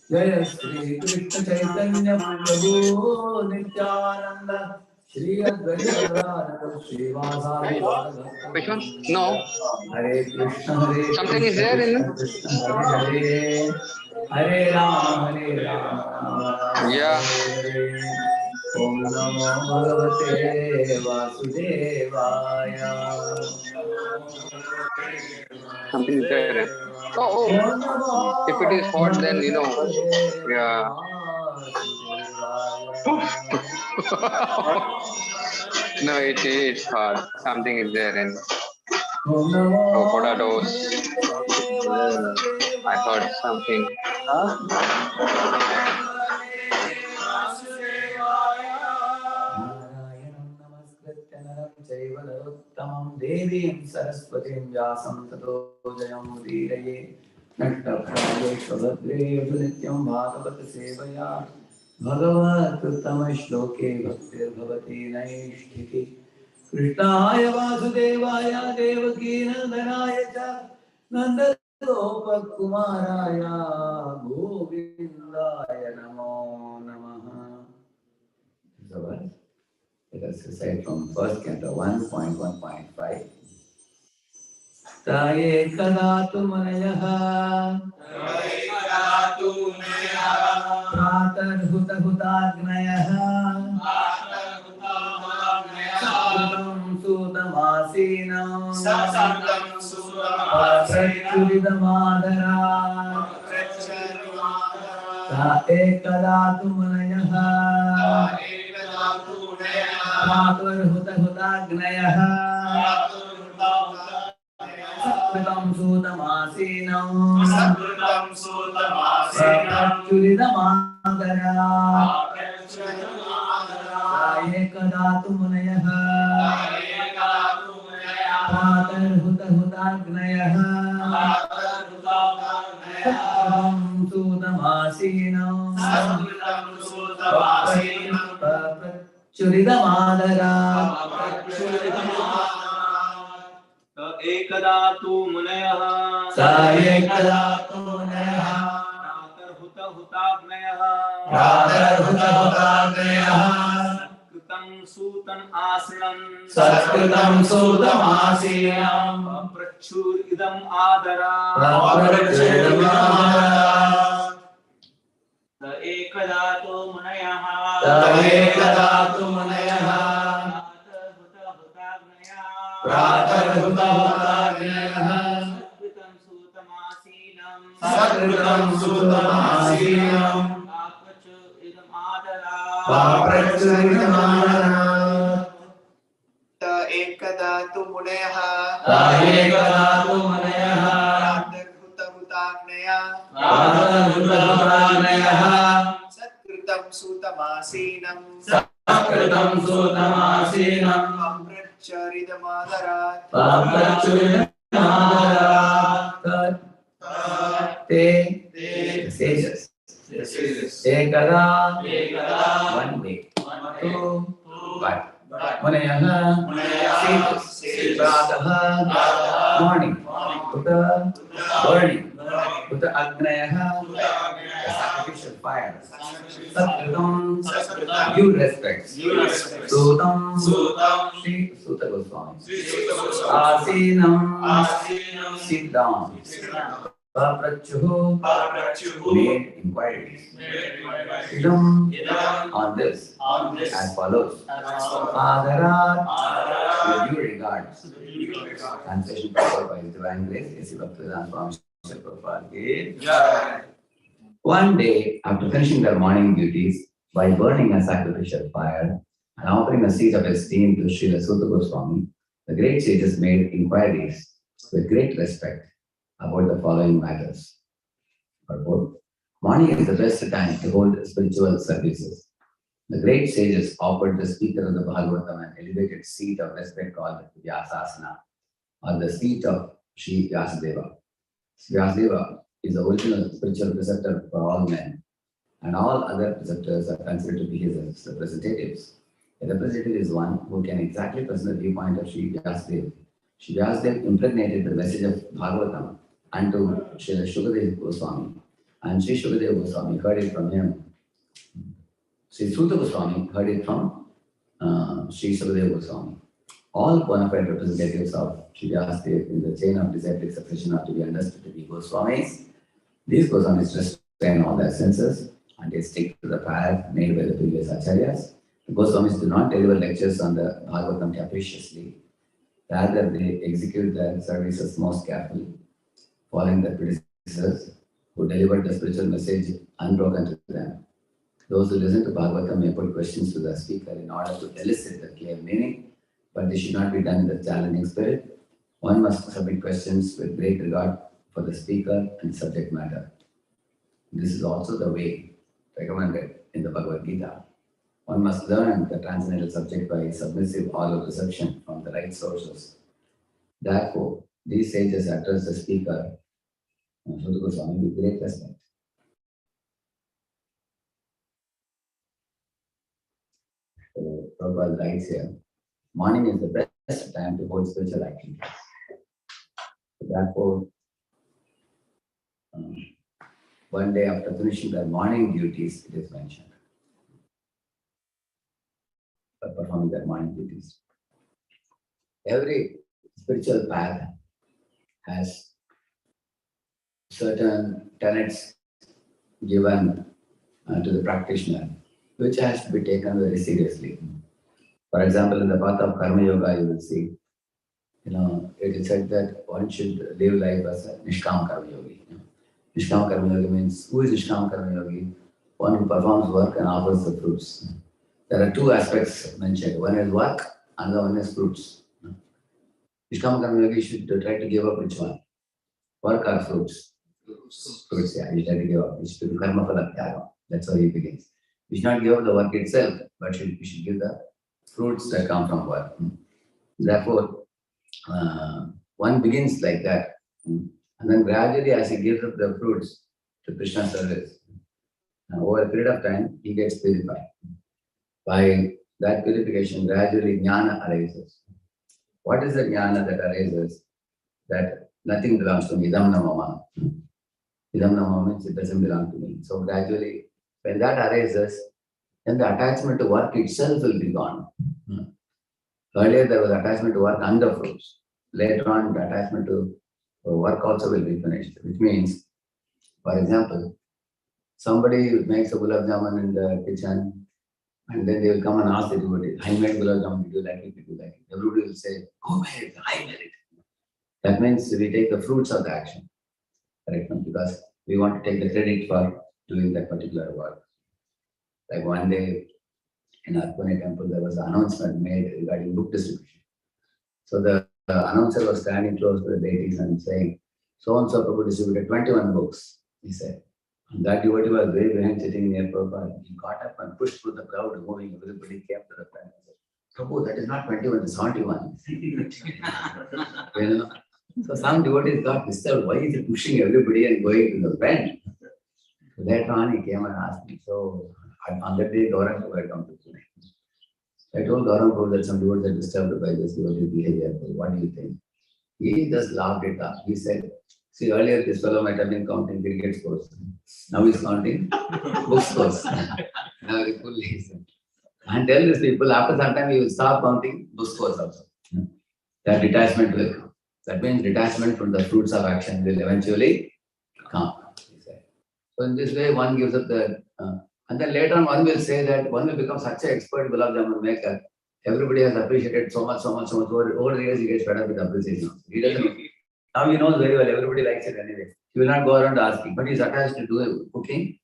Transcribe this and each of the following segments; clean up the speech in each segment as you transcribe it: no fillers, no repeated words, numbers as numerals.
Jaya Shri Krishna Chaitanya Prabhu Nityananda Shri Advaita Gadadhar Shri Vasari Which one? No. Hare Krishna Hare Something is there in it? Krishna Hare Hare Hare Rama Yeah. Om Namo Bhagavate Vasudevaya. Something is there. Oh. If it is hot, then yeah. No, it's hot. Something is there in. Oh, potatoes. I heard something. Devim Saraswatim Vyasam Tato Jayam Udiraye Nattapradeshvabhadre Nityam Bhagavata Sevaya Bhagavat Uttama Shloke Bhaktir Bhavati Naishtiki Krishnaya Vasudevaya Devaki Nandanaya Cha Nanda Gopakumaraya Govindaya Namo Namaha. Let us recite from first canto 1.1.5. Taye kadatu manayaha pratar huta hutagnayaha satam sudamasinam prachuridamādara taye kadatu manayaha pratar huta hutagnayaha Sakritam sudamasinam prachuridamādara taye kadatu manayaha pratar huta hutagnayaha sakritam sudamasinam prachuridamādara एकदा तु मुनयः सायेकदा तु मुनयः प्रातर्हुताग्नयः कृतं सूतम् आसीनं प्रचुरिदम् आदरा एकदा तु मुनयः प्रातर्हुताग्नयः सकृतं सूतमासीनं प्रचुरिदमादरा एकदा तु मुनयः प्रातर्हुताग्नयः सत्कृतं सूतमासीनं प्रचुरिदमादरात् ते sages ekada one day two but munayah sages pratah morning uta burning uta agnayah the sacrificial fire satkritam due respect sutam Sri Suta Goswami asinam sit down Paprachuhu made inquiries. Idam on this as follows. Adarat with due regard. Translation proper by His Divine Grace, A.C. Bhaktivedanta Swami Prabhupada. One day, after finishing their morning duties by burning a sacrificial fire and offering a seat of esteem to Srila Suta Goswami, the great sages made inquiries with great respect about the following matters. Morning is the best time to hold spiritual services. The great sages offered the speaker of the Bhagavatam an elevated seat of respect called Vyasasana, or the seat of Sri Vyasadeva. Vyasadeva is the original spiritual preceptor for all men, and all other preceptors are considered to be his representatives. A representative is one who can exactly present the viewpoint of Sri Vyasadeva. Sri Vyasadeva impregnated the message of Bhagavatam unto Srila Shukadeva Goswami. And Sri Shukadeva Goswami heard it from him. Sri Suta Goswami heard it from Sri Shukadeva Goswami. All bona fide representatives of Sri Vyasadeva in the chain of disciplic succession are to be understood to be Goswamis. These Goswamis restrain all their senses and they stick to the path made by the previous acharyas. The Goswamis do not deliver lectures on the Bhagavatam capriciously. Rather, they execute their services most carefully, following their predecessors who delivered the spiritual message unbroken to them. Those who listen to Bhagavatam may put questions to the speaker in order to elicit the clear meaning, but they should not be done in the challenging spirit. One must submit questions with great regard for the speaker and subject matter. This is also the way recommended in the Bhagavad Gita. One must learn the transcendental subject by submissive oral reception from the right sources. Therefore, these sages address the speaker, Suta Goswami, with great respect. So, Prabhupada writes here, morning is the best time to hold spiritual activities. So therefore, one day after finishing their morning duties, it is mentioned, performing their morning duties. Every spiritual path has certain tenets given to the practitioner, which has to be taken very seriously. For example, in the path of Karma Yoga, you will see, it is said that one should live life as a Nishkam Karma Yogi. Nishkam Karma Yogi means, who is Nishkam Karma Yogi? One who performs work and offers the fruits. There are two aspects mentioned. One is work, another one is fruits. Nishkam Karma Yogi should try to give up which one? Work or fruits? Fruits, yeah. He should try to give up. He should do karma phala tyaga. That's how he begins. We should not give up the work itself, but we should give the fruits that come from work. Therefore, one begins like that. And then gradually, as he gives up the fruits to Krishna's service, over a period of time, he gets purified. By that purification, gradually jnana arises. What is the jnana that arises? That nothing belongs to me. Idam na mama. Idam na mama means it doesn't belong to me. So gradually, when that arises, then the attachment to work itself will be gone. Earlier, there was attachment to work and the fruits. Later on, the attachment to work also will be finished, which means, for example, somebody makes a gulab jamun in the kitchen, and then they will come and ask the devotee, I made gulab jamun, did you like it? Did you like it? Everybody will say, go ahead, I made it. That means we take the fruits of the action, correct? Because we want to take the credit for doing that particular work. Like one day in our Pune temple, there was an announcement made regarding book distribution. So the announcer was standing close to the deities and saying, so-and-so Prabhu distributed 21 books, he said. And that devotee was very behind sitting near Prabhupada. He got up and pushed through the crowd, moving. Everybody came to the front and said, Prabhu, that is not 21, it's 71. So some devotees got disturbed. Why is he pushing everybody and going to the front? So later on, he came and asked me. So on that day, Gaurang Prabhu had come to Pune. I told Gaurang Prabhu that some devotees are disturbed by this devotee behavior. What do you think? He just laughed it up. He said, see, earlier this fellow might have been counting cricket scores. Now he's counting book scores. Now he fully listen. And tell these people, after some time, he will stop counting book scores also. That detachment will come. That means detachment from the fruits of action will eventually come. He said. So in this way, one gives up the... and then later on, one will say that one will become such an expert gulab jamun maker. Everybody has appreciated so much. Over the years, he gets fed up with appreciation. He doesn't. Now he knows very well, everybody likes it anyway. He will not go around asking, but he's attached to do cooking.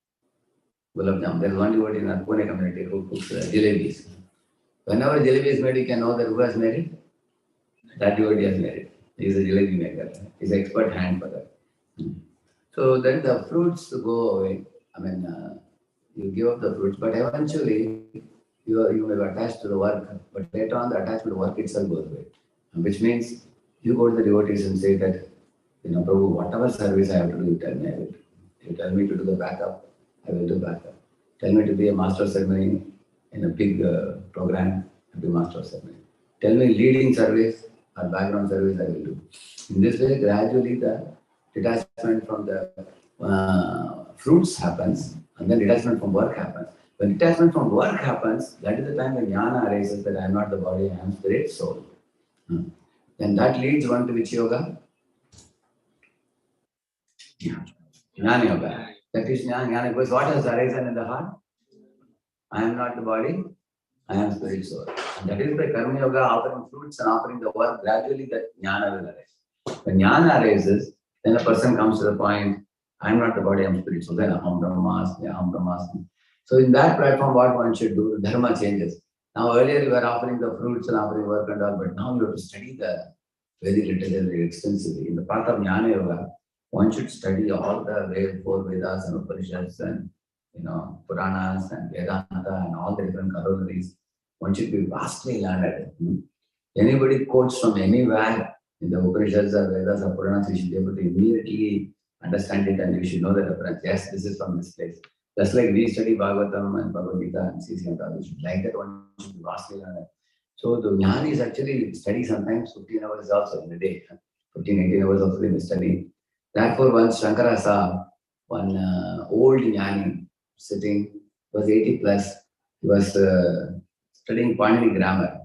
Gulab jamun. There is one devotee in our Pune community who cooks jalebis. Whenever jalebi is made, you can know that who has made it. That devotee has made it. He is a jalebi maker. He is an expert hand for that. So then the fruits go away. I mean, you give up the fruits, but eventually you may be attached to the work, but later on the attachment to work itself goes away. Which means you go to the devotees and say that, Prabhu, whatever service I have to do, you tell me I will do. You tell me to do the backup, I will do backup. Tell me to be a master of ceremony in a big program, I will do master of ceremony. Tell me leading service or background service, I will do. In this way, gradually the Detachment from the fruits happens, and then detachment from work happens. When detachment from work happens, that is the time when jnana arises that I am not the body, I am spirit, soul. Then that leads one to which yoga? Jnana yoga. That is jnana, because what has arisen in the heart? I am not the body, I am spirit, soul. And that is by karma yoga, offering fruits and offering the work, gradually that jnana will arise. When jnana arises, then a person comes to the point, I am not the body, I am spirit, soul. Then aham brahmasmi, aham brahmasmi. So in that platform, what one should do, dharma changes. Now earlier you were offering the fruits and offering work and all, but now you have to study the Vedic literature very extensively. In the path of Jnana Yoga, one should study all the four Vedas and Upanishads and Puranas and Vedanta and all the different corollaries. One should be vastly learned. Anybody quotes from anywhere in the Upanishads or Vedas or Puranas, you should be able to immediately understand it and you should know the reference. Yes, this is from this place. Just like we study Bhagavatam and Bhagavad Gita and CC and others, like that one should be vastly learned. So the jnana is actually study sometimes 15 hours also in a day. 15, 18 hours also in the study. Therefore, once Shankara saw one old jnani sitting, was 80 plus, he was studying Panini grammar,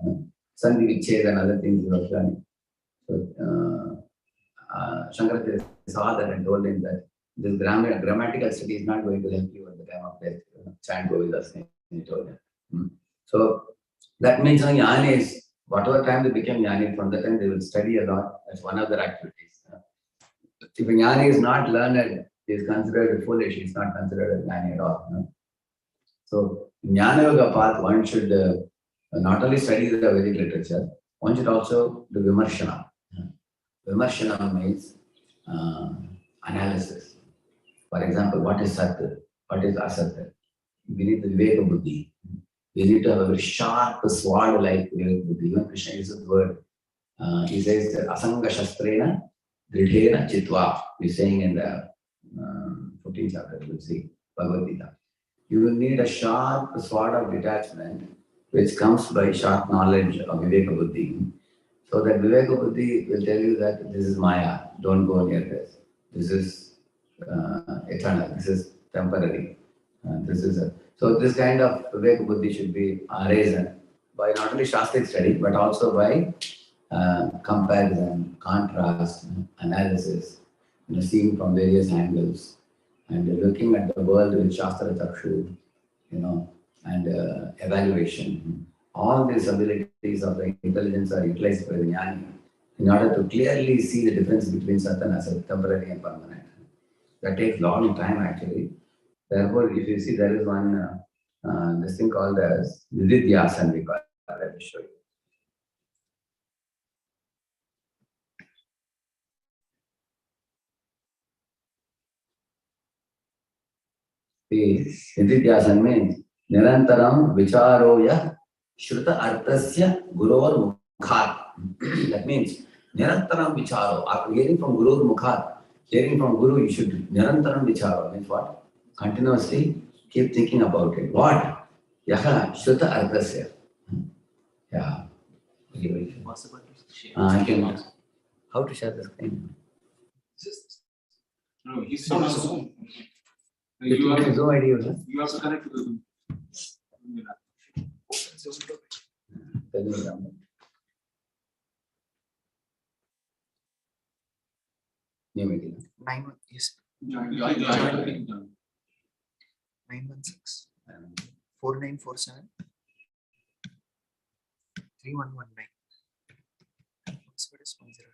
Sandhi Vichhed and other things he was learning. So Shankara saw that and told him that this grammatical study is not going to help you at the time of death. Chant Govinda's name, he told him. So that means jnana is, whatever time they become jnani, from the time they will study a lot. That's one of their activities. If a jnani is not learned, he is considered foolish. He is not considered a jnani at all. So jnana yoga path, one should not only study the Vedic literature, one should also do vimarshana. Vimarshana means analysis. For example, what is Satya? What is Asatya? We need the Viveka Buddhi. We need to have a very sharp sword like Viveka Buddhi. Even Krishna uses the word. He says, Asanga Shastrena Dridhena Chitva. He's saying in the 14th chapter, you will see, Bhagavad Gita. You will need a sharp sword of detachment, which comes by sharp knowledge of Viveka Buddhi. So that Viveka Buddhi will tell you that this is Maya, don't go near this. This is eternal, this is temporary. So this kind of Viveka Buddhi should be arisen by not only Shastric study, but also by comparison, contrast, analysis, seeing from various angles, and looking at the world with Shastra Chakshu, and evaluation. All these abilities of the intelligence are utilized by the jnani in order to clearly see the difference between Sat and Asat, temporary and permanent. That takes long time actually. Therefore, if you see, there is one this thing called as Nididhyasana, we call it. Let me show you. Nididhyasana means Nirantaram Vicharoya Shruta Arthasya Guror Mukhat. That means Nirantaram Vicharo. After hearing from Guru Mukhat, hearing from Guru, you should Nirantaram Vicharo. Means what? Continuously keep thinking about it. What? Yaha Shruta Arthasya. Yeah. Possible to share. I can. How to share the screen? No, he's on Zoom. You have Zoom ID user? You have to connect to the Zoom. Tell me the number. New meeting. 916 4947 3119. Password is 108.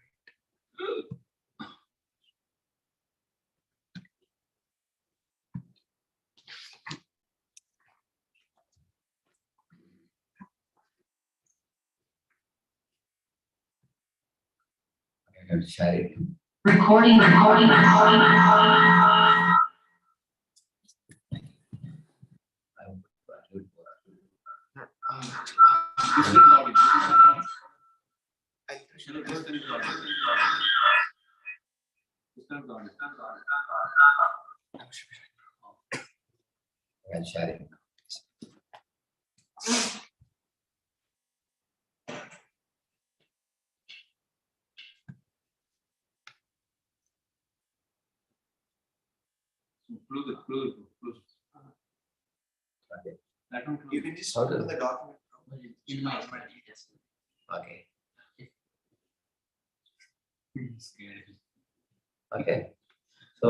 I have to share it. Recording. I'll share it. Close. Okay. That one. You can just How to- open the document. In my yes. Okay. Scared. Okay. So,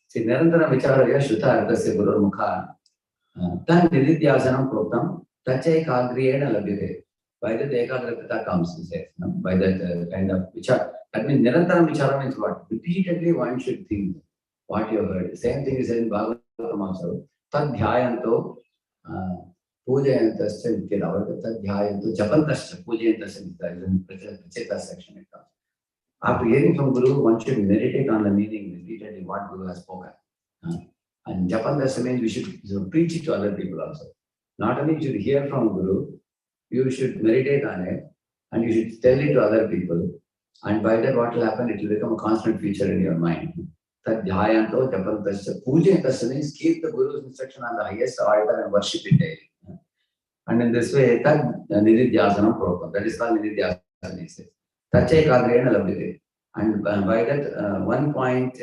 see, Nirantara Vicharaya Shruta Ardasya Guru Mukha Tan Nididhyasanam Proktam Tache Kadriyena Labhyate. By that Ekagratata comes, he says, no? By that kind of vichar. That means Nirantaram Vichara means what? Repeatedly one should think what you have heard. Same thing is said in Bhagavatam also. Tad dhyayanto pujayantascha nityadavata tad dhyayanto japantascha pujayantascha nityadavata. In Pracheta section it comes. After hearing from Guru, one should meditate on the meaning repeatedly what Guru has spoken. And japantascha means we should preach it to other people also. Not only you should hear from Guru, you should meditate on it and you should tell it to other people. And by that, what will happen? It will become a constant feature in your mind. Tad dhyayanto japantascha pujayantascha means keep the Guru's instruction on the highest order and worship it daily. And in this way, tad nididhyasanam proktam. That is called nididhyasana. Tache kadriyena labhyate. And by that, one point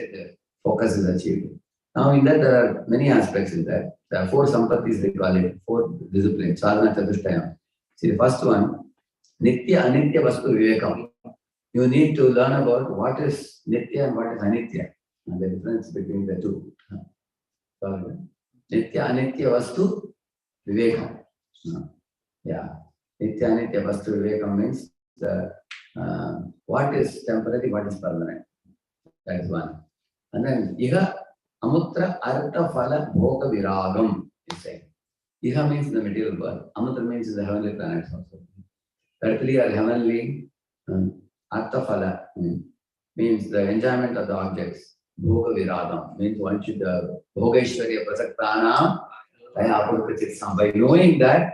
focus is achieved. Now, in that, there are many aspects in that. There are 4 sampattis, they call it, 4 disciplines, sadhana chatushtayam. See, the first one, nitya anitya vastu vivekam. You need to learn about what is nitya and what is anitya, and the difference between the two. So, nitya anitya vastu vivekam. Yeah, nitya anitya vastu vivekam means the what is temporary, what is permanent. That is one. And then iha amutra artha phala bhoga viragam is saying. Iha means the material world. Amutra means the heavenly planets also. Earthly or heavenly artha phala means the enjoyment of the objects. Bhoga viragam means one should bhogaishwarya prasaktanam by knowing that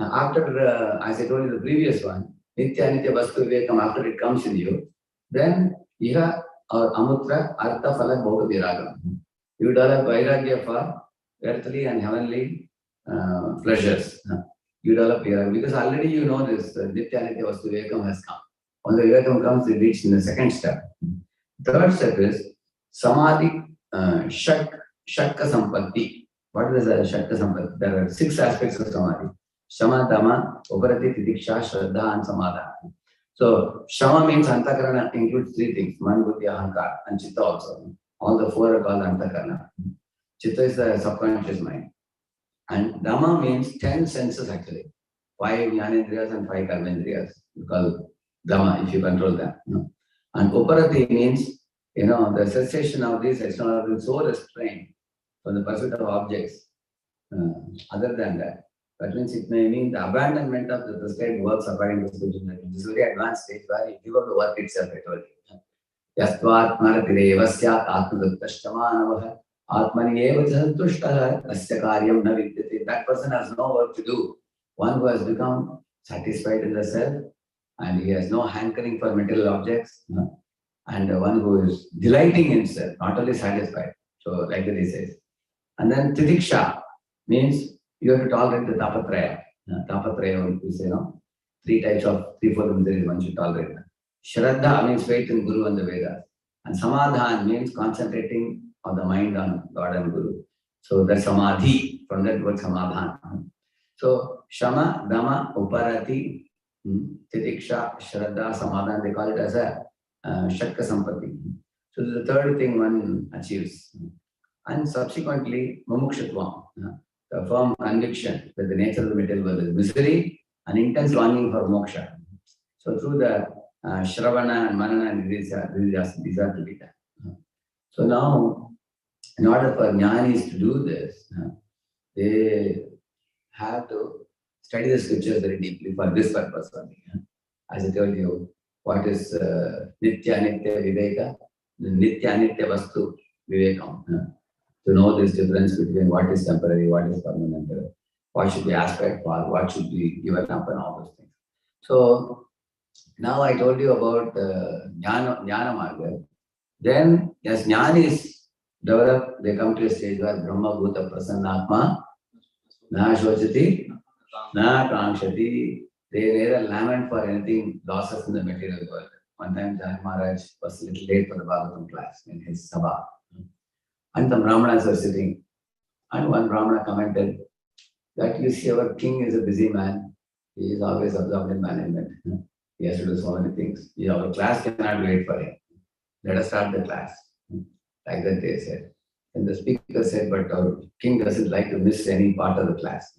after as I told you the previous one, nitya anitya vastu vivekam, after it comes in you, then iha or amutra artha phala bhoga viragam. You develop vairagya for earthly and heavenly pleasures. You develop viragya because already you know this nitya anitya vastu vivekam has come. When the vivekam comes, it reaches in the second step. Third step is samadhi shakka sampatti. What is the shakka sampatti? There are 6 aspects of samadhi. Shama, Dhamma, Uparati, Titiksha, Shraddha, and Samadha. So, Shama means Antakarana includes 3 things, Man, Buddhi, Ahankar, and Chitta also. All the 4 are called Antakarana. Chitta is the subconscious mind. And Dhamma means 10 senses actually. 5 Jnanendriyas and 5 Karmendriyas. You call Dhamma if you control them. And Uparati means, the cessation of these external is so restrained from the pursuit of objects. Other than that. That means it may mean the abandonment of the prescribed works according to spiritual method. This is a very advanced stage where you give up the work itself, I told you. Yastvatmarapire vasyat atmaduttashthamanavaha atmani eva santushtah asya karyam na vidyate. That person has no work to do. One who has become satisfied in the self and he has no hankering for material objects, and one who is delighting in self, not only satisfied. So, like that he says. And then titiksha means you have to tolerate the tapatraya. Tapatraya is, 3 types of 3-4 miseries one should tolerate. Shraddha means faith in Guru and the Vedas. And samadhan means concentrating on the mind on God and Guru. So that's samadhi, from that word samadhan. So shama, dhamma, uparati, titiksha, shraddha, samadhan, they call it as a shakka sampatti. So the third thing one achieves. And subsequently, mumukshutvam. The firm conviction that the nature of the material world is misery and intense longing for moksha. So through the Shravana and Manana and these are to be done. So now, in order for jnanis to do this, they have to study the scriptures very deeply for this purpose only. As I told you, what is nitya anitya viveka, nitya anitya vastu vivekam. To know this difference between what is temporary, what is permanent, what should be aspect for, what should be given up, and all those things. So now I told you about jnana marga. Then as jnana is developed, they come to a stage where Brahma Bhuta Prasannatma na shochati na kankshati. They neither lament for anything losses in the material world. One time Janak Maharaj was a little late for the Bhagavatam class in his sabha. And the Brahmanas were sitting. And one Brahmana commented that you see, our king is a busy man. He is always absorbed in management. He has to do so many things. Our class cannot wait for him. Let us start the class. Like that they said. And the speaker said, but our king doesn't like to miss any part of the class.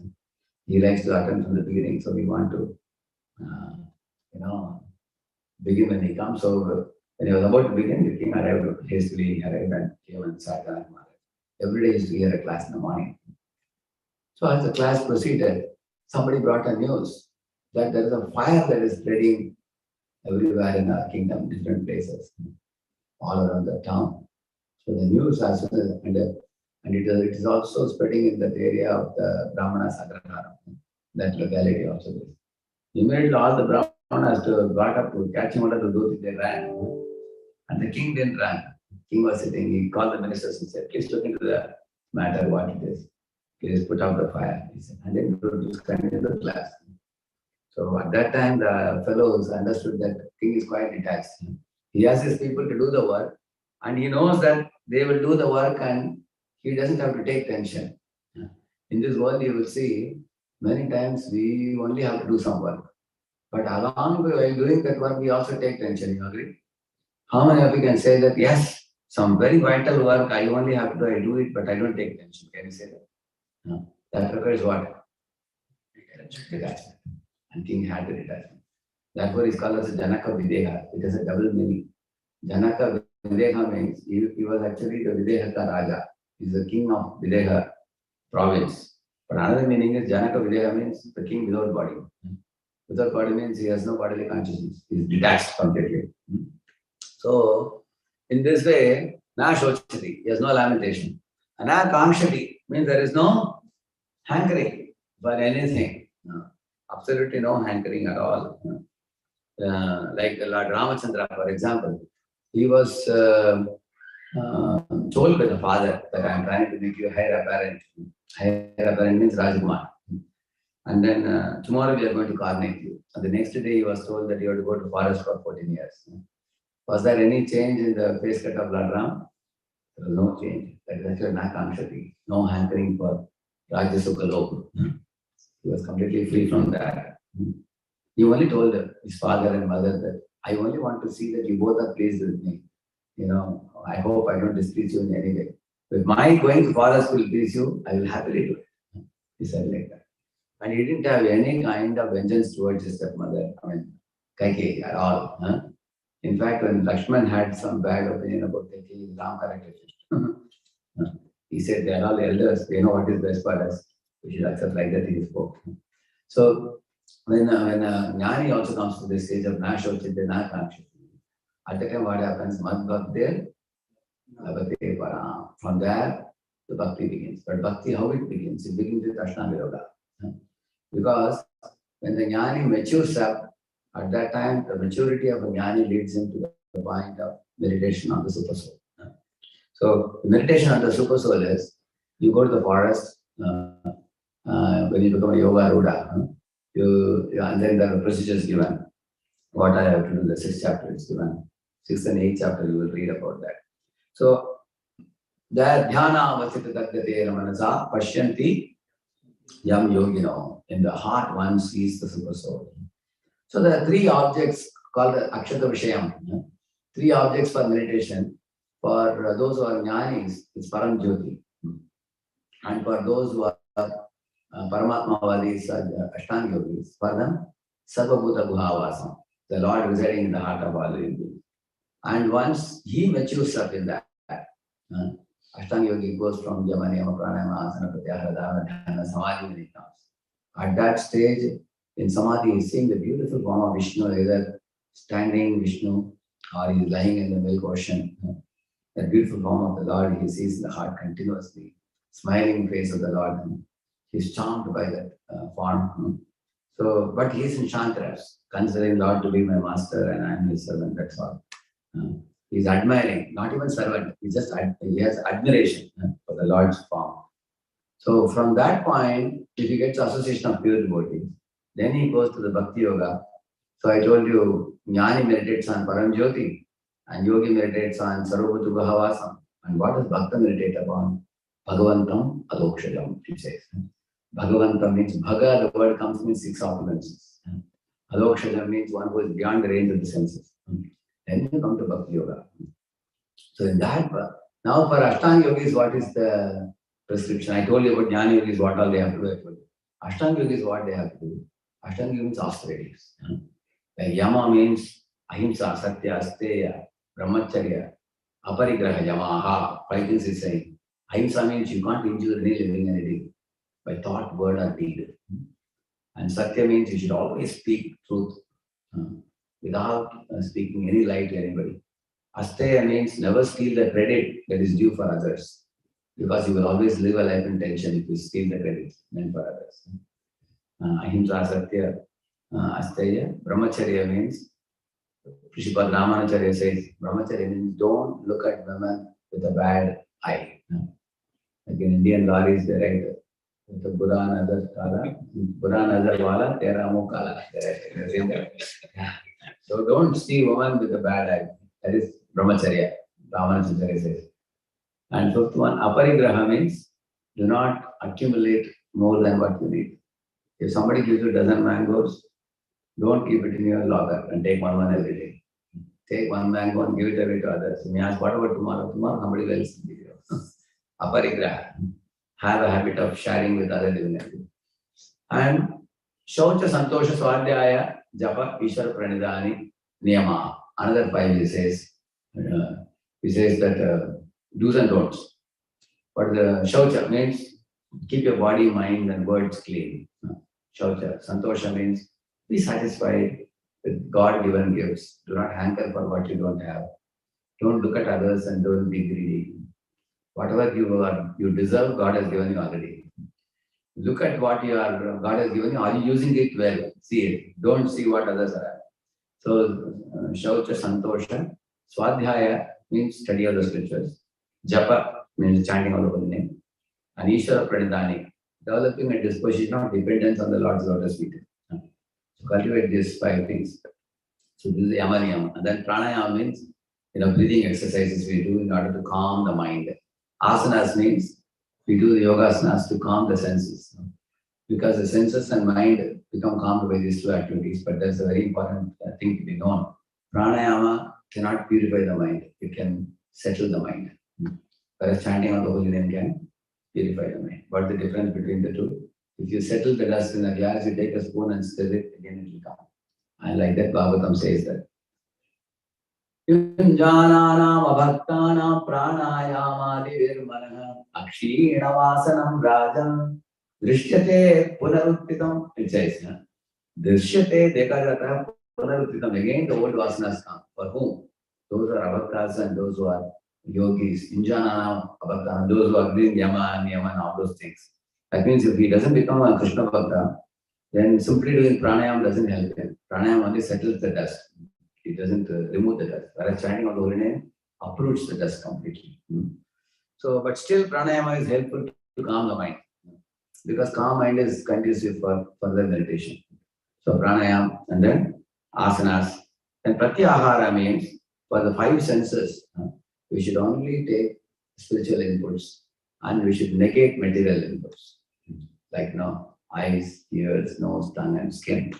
He likes to attend from the beginning, so we want to, begin when he comes. So when he was about to begin, the king arrived hastily, and came and sat down. Every day he used to hear a class in the morning. So as the class proceeded, somebody brought a news that there is a fire that is spreading everywhere in our kingdom, different places, all around the town. So the news as soon as, and it is also spreading in that area of the Brahmana Sagrahara, that locality also. Immediately all the Brahmanas got up to catch him under the door, they ran. And the king didn't run. King was sitting, he called the ministers and said, please look into the matter, what it is. Please put out the fire. He said, and then just continue the class. So at that time, the fellows understood that the king is quite detached. He has his people to do the work, and he knows that they will do the work and he doesn't have to take tension. In this world, you will see many times we only have to do some work. But along while doing that work, we also take tension. You agree? How many of you can say that, yes, some very vital work, I only have to do, I do it, but I don't take tension. Can you say that? No. That requires what? Detachment. And king had the detachment. Therefore, he's called as Janaka Videha. It has a double meaning. Janaka Videha means he was actually the Videhaka Raja. He's the king of Videha province. But another meaning is Janaka Videha means the king without body. Without body means he has no bodily consciousness. He's detached completely. So, in this way, Na Shochati, he has no lamentation. Ana Kamshati means there is no hankering for anything. Absolutely no hankering at all. Like Lord Ramachandra, for example, he was told by the father that I am trying to make you heir apparent. Heir apparent means Rajkumar. And then tomorrow we are going to coronate you. And the next day he was told that you have to go to forest for 14 years. Was there any change in the face cut of Lord Ram? There was no change. That is actually Nakamshati. No hankering for Rajasukaloka. He was completely free from that. He only told his father and mother that I only want to see that you both are pleased with me. I hope I don't displease you in any way. If my going to forest will please you, I will happily do it. He said like that. And he didn't have any kind of vengeance towards his stepmother, Kaikeyi at all. In fact, when Lakshman had some bad opinion about Kaikeyi, Ram corrected him. He said, they are all elders, they know what is best for us. We should accept like that he spoke. So, when Jnani also comes to this stage of Na Shochite, Na Kamshati, at the time what happens? Mad Bhakti, Bhakti Param. From there, the Bhakti begins. But Bhakti, how it begins? It begins with Ashtanga Yoga. Because when the Jnani matures up, at that time, the maturity of a Jnani leads him to the point of meditation on the Super Soul. So, the meditation on the Super Soul is, you go to the forest, when you become a Yoga Ruda, and then there are procedures given. What I have to do, the 6th chapter is given. 6th and 8th chapter, you will read about that. So, there, Dhyana Vasita Tattete Ramanasa Pashyanti Yam Yogino. In the heart, one sees the Super Soul. So, there are 3 objects called the Akshata Vishayam. 3 objects for meditation. For those who are Jnanis, it's Param Jyoti. And for those who are Paramatmavadis, Ashtanga Yogis, for them, Sarvabhuta Guhavasam, the Lord residing in the heart of all living beings. And once he matures up in that, Ashtanga Yogi goes from Yama, Niyama, Pranayama, Asana, Pratyahara, Dharana, Dhyana, Samadhi when he comes. At that stage, in Samadhi, he is seeing the beautiful form of Vishnu, either standing Vishnu or he is lying in the milk ocean. That beautiful form of the Lord he sees in the heart continuously, smiling face of the Lord. He is charmed by that form. So, but he is in Shantaras, considering Lord to be my master and I am his servant, that's all. He is admiring, not even servant, he has admiration for the Lord's form. So, from that point, if he gets association of pure devotees, then he goes to the Bhakti Yoga. So, I told you, Jnani meditates on Param Jyoti, and Yogi meditates on Sarvabhuta Guhavasam, And what does Bhakta meditate upon? Bhagavantam adokshayam, it says. Bhagavantam means Bhaga, the word comes means 6 opulences. Adokshayam means one who is beyond the range of the senses. Then you come to Bhakti Yoga. So in that, now for Ashtanga Yogis, what is the prescription? I told you about Jnana Yogis, what all they have to do. Ashtanga Yogis, what they have to do. Ashtanga Yoga means austerities. Like Yama means Ahimsa, Satya, Asteya, Brahmacharya, Aparigraha, Yamaha. 5 things is saying. Ahimsa means you can't injure any living entity by thought, word, or deed. And Satya means you should always speak truth without speaking any lie to anybody. Asteya means never steal the credit that is due for others, because you will always live a life in tension if you steal the credit meant for others. Ahimsa, Satya, Asteya. Brahmacharya means, Srimad Ramanacharya says, Brahmacharya means don't look at women with a bad eye. Like in Indian lawyers, they write, the Bura Nazar Kala, Bura Nazar Wala, Tera Muh Kala. So don't see women with a bad eye. That is Brahmacharya, Ramanacharya says. And 5th one, Aparigraha means do not accumulate more than what you need. If somebody gives you a dozen mangoes, don't keep it in your locker and take one every day. Take one mango and give it away to others. You may ask, what about tomorrow? Tomorrow somebody else will give you. Aparigraha. Have a habit of sharing with other living entities. And Shaucha Santosha Swadhyaya Japa Ishwar Pranidhani Niyama. Another 5 he says that do's and don'ts. But the Shaucha means keep your body, mind, and words clean. Shaucha. Santosha means be satisfied with God-given gifts. Do not hanker for what you don't have. Don't look at others and don't be greedy. Whatever you deserve, God has given you already. Look at what God has given you. Are you using it well? See it. Don't see what others are. So, Shaucha, Santosha. Swadhyaya means study of the scriptures. Japa means chanting of the holy name. And Ishvara Pranidhani, developing a disposition of dependence on the Lord's lotus feet. So cultivate these 5 things. So this is Yama Niyama. And then Pranayama means breathing exercises we do in order to calm the mind. Asanas means we do the yogasanas to calm the senses. Because the senses and mind become calmed by these 2 activities, but that's a very important thing to be known. Pranayama cannot purify the mind, it can settle the mind. Whereas chanting of the holy name can purify the mind. What's the difference between the 2? If you settle the dust in a glass, you take a spoon and stir it, again it will come. And like that, Bhagavatam says that. Yunjananam abhaktanam pranayamadivirmanaha aksheenavasanam rajan drishyate punaruttitam. It says, drishyate dekha punaruttitam. Again, the old vasanas come. For whom? Those who are abhaktas and those who are yogis. Yunjananam abhaktanam, those who are doing yama, niyama, and all those things. That means if he doesn't become a Krishna Bhakta, then simply doing pranayam doesn't help him. Pranayam only settles the dust. It doesn't remove the dust. Whereas chanting of the holy name uproots the dust completely. So, but still pranayama is helpful to calm the mind. Because calm mind is conducive for further meditation. So pranayam and then asanas. And pratyahara means for the 5 senses, we should only take spiritual inputs and we should negate material inputs. Like eyes, ears, nose, tongue, and skin.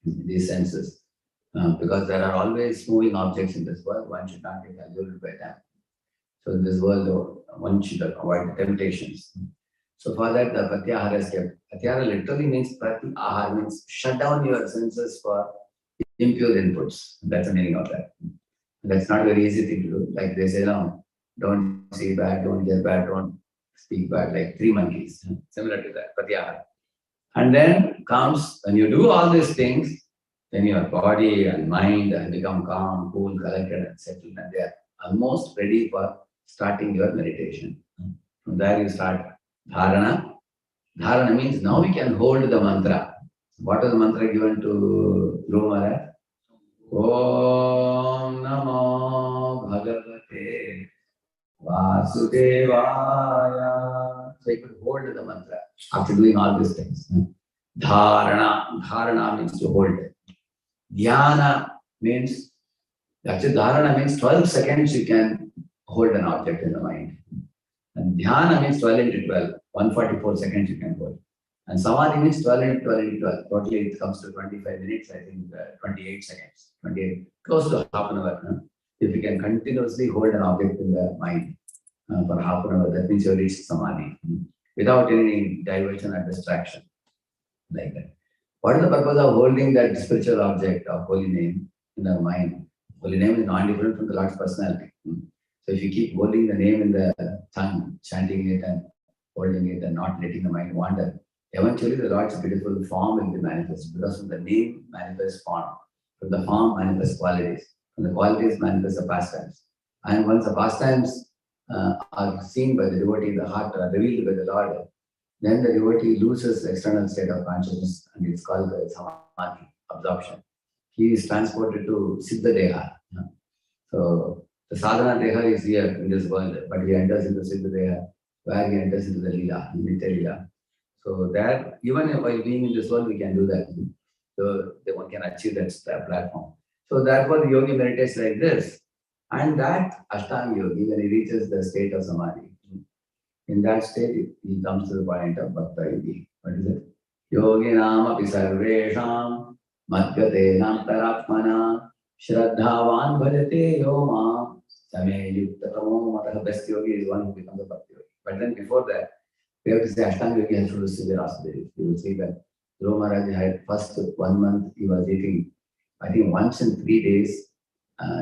These senses. Because there are always moving objects in this world, one should not take allured by them. So in this world, one should avoid the temptations. So for that, the pratyahara is kept. Pratyahara literally means pratyahara, means shut down your senses for impure inputs. That's the meaning of that. That's not a very easy thing to do. Like they say, no, don't see bad, don't hear bad, don't speak bad, like 3 monkeys. Similar to that, pratyahara. And then comes, when you do all these things, then your body and mind become calm, cool, collected, and settled, and they are almost ready for starting your meditation. From there you start dharana. Dharana means now we can hold the mantra. What is the mantra given to Guru Maharaj? Om Namo Bhagavate Vasudevaya. So you can hold the mantra after doing all these things. Dharana. Dharana means to hold it. Dhyana means, actually dharana means 12 seconds you can hold an object in the mind. And dhyana means 12 into 12, 144 seconds you can hold. And samadhi means 12 into 12 into 12. Totally it comes to 25 minutes, I think 28 seconds, 28, close to half an hour. Huh? If you can continuously hold an object in the mind for half an hour, that means you reach samadhi without any diversion or distraction like that. What is the purpose of holding that spiritual object of holy name in our mind? Holy name is not different from the Lord's personality. So if you keep holding the name in the tongue, chanting it and holding it and not letting the mind wander, eventually the Lord's beautiful form will be manifest, because from the name manifests form, from the form manifests qualities, from the qualities manifest the pastimes. And once the pastimes are seen by the devotee, the heart are revealed by the Lord, then the devotee loses the external state of consciousness, and it's called the samadhi, absorption. He is transported to Siddha Deha. So the sadhana Deha is here in this world, but he enters into Siddha Deha, where he enters into the Leela, Nitya Leela. So that, even while being in this world, we can do that. So one can achieve that platform. So therefore, the yogi meditates like this. And that Ashtanga yogi, when he reaches the state of samadhi, in that state, he comes to the point of bhakta yogi. What is it? Yogi nama pisarvesham madgate namtaratmana shraddhavan bhajate yoma same yukta tamo matah. Best yogi is one who becomes a bhakti yogi. But then before that, we have to say Ashtanga yogi has to do severe austerity. You will see that Dhruva Maharaj had first 1 month, he was eating, I think once in 3 days,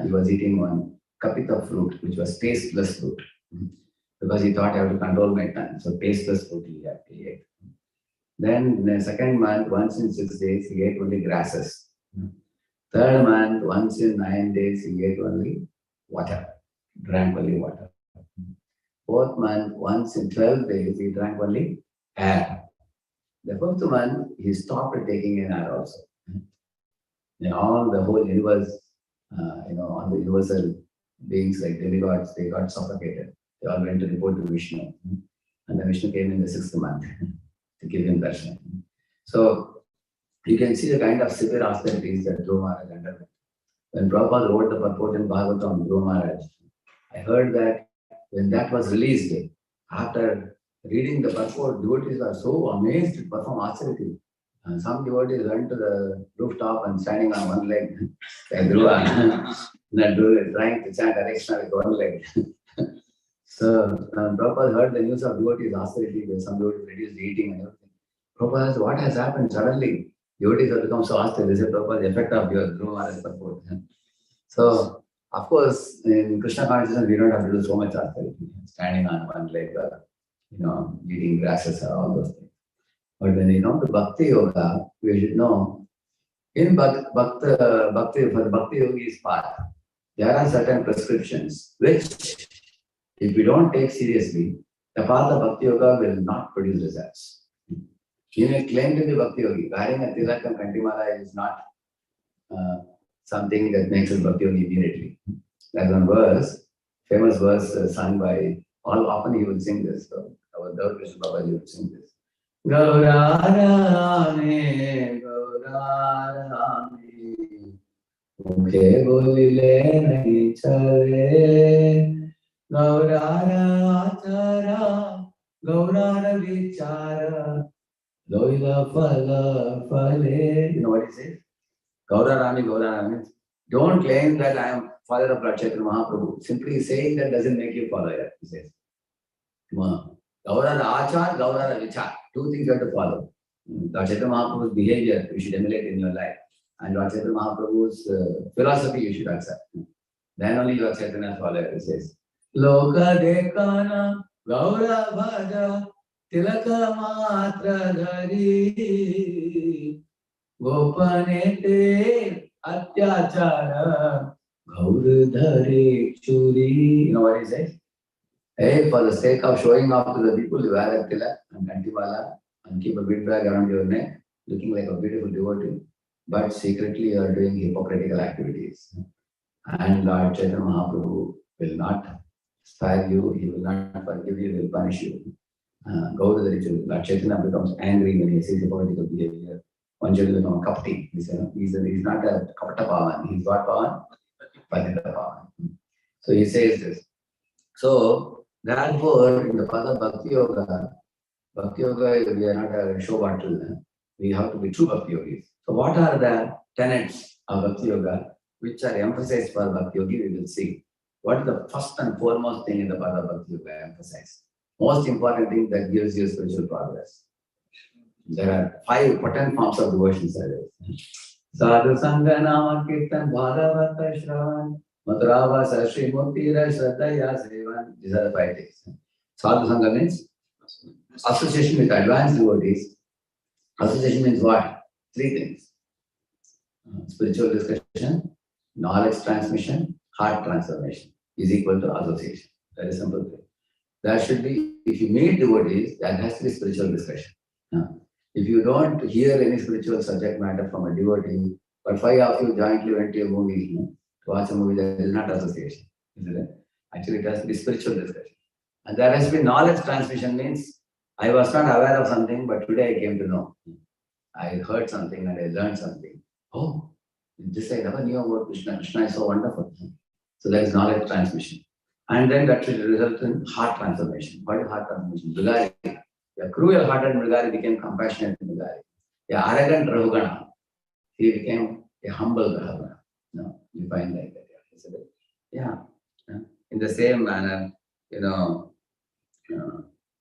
he was eating one kapita fruit, which was tasteless fruit. Because he thought I have to control my tongue. So tasteless food he ate. Then the second month, once in 6 days, he ate only grasses. Third month, once in 9 days, he ate only water, drank only water. Fourth month, once in 12 days, he drank only air. The fifth month, he stopped taking in air also. All the whole universe, all the universal beings like demigods, they got suffocated. They all went to report to Vishnu. And then Vishnu came in the 6th month to give him darshan. So you can see the kind of severe austerities that Dhruva Maharaj underwent. When Prabhupada wrote the purport in Bhagavatam, Dhruva Maharaj, I heard that when that was released, after reading the purport, devotees are so amazed to perform austerity. And some devotees went to the rooftop and standing on one leg, like Dhruva, trying to chant Radheshyam with one leg. So Prabhupada heard the news of devotees' austerity, where some devotees reduced eating and everything. Prabhupada asked, what has happened suddenly? Devotees have become so austere. They said, Prabhupada, the effect of your Dhruva Maharaj purport. So, of course, in Krishna consciousness, we don't have to do so much austerity. Standing on one leg, eating grasses, all those things. But when we know the Bhakti Yoga, we should know, in Bhakti, for the Bhakti Yogi's path, there are certain prescriptions which, if we don't take seriously, the path of Bhakti Yoga will not produce results. You may claim to be Bhakti Yogi. Wearing a tilak and kantimala is not something that makes us Bhakti Yogi immediately. There's one verse, famous verse sung by, often he will sing this. So our Daud Krishna Babaji will sing this. Gaurarame, Gaurarame, Mukhe bolile nahi chale. Gaurara achara, Gaurara vichara, Loila phala phale. You know what he says? Gaurarami, Gaurarami. Don't claim that I am father of Lord Chaitanya Mahaprabhu. Simply saying that doesn't make you follower, he says. Gaurara achar, Gaurara vichar. 2 things you have to follow. Lord Chaitanya Mahaprabhu's behavior you should emulate in your life. And Lord Chaitanya Mahaprabhu's philosophy you should accept. Then only you are Chaitanya's follower, he says. Loka dekana gaura bhaja tilaka matra dhari gopanete atyachara gaur dhari churi. You know what he says? Hey, for the sake of showing off to the people, you wear a tilak and kantimala and keep a bead bag around your neck, looking like a beautiful devotee. But secretly you are doing hypocritical activities. And Lord Chaitanya Mahaprabhu will not spare you, he will not forgive you, he will punish you. Go to the ritual. Lord Chaitanya becomes angry when he sees hypocritical behavior. One should become a kapti. He's not a kapata pavan, he's got pavan, patita pavan. So he says this. So, therefore, in the path of Bhakti Yoga, we are not a show bottle. We have to be true Bhakti Yogis. So, what are the tenets of Bhakti Yoga which are emphasized for Bhakti Yogi? We will see. What is the first and foremost thing in the path of Bhakti Yoga emphasized? Most important thing that gives you spiritual progress. There are 5 potent forms of devotion service. Sadhu Sangha Nama Kirtan Bhagavata Shravan Madhuravasa Sri Murtira Shraddhaya Sevan. These are the 5 things. Sadhu Sangha means association with advanced devotees. Association means what? 3 things. Spiritual discussion, knowledge transmission, heart transformation is equal to association. Very simple thing. There should be, if you meet devotees, there has to be spiritual discussion. If you don't hear any spiritual subject matter from a devotee, but 5 of you jointly went to a movie, to watch a movie, that is not association, isn't it? Actually, it has to be spiritual discussion. And there has to be knowledge transmission means, I was not aware of something, but today I came to know. I heard something and I learned something. Oh, this I never knew about Krishna. Krishna is so wonderful. So there is knowledge transmission. And then that should result in heart transformation. What is heart transformation? Mrigari. A cruel-hearted Mrigari became compassionate Mrigari. A arrogant Rahugana, he became a humble Rahugana. No, you find like that. Yeah. In the same manner,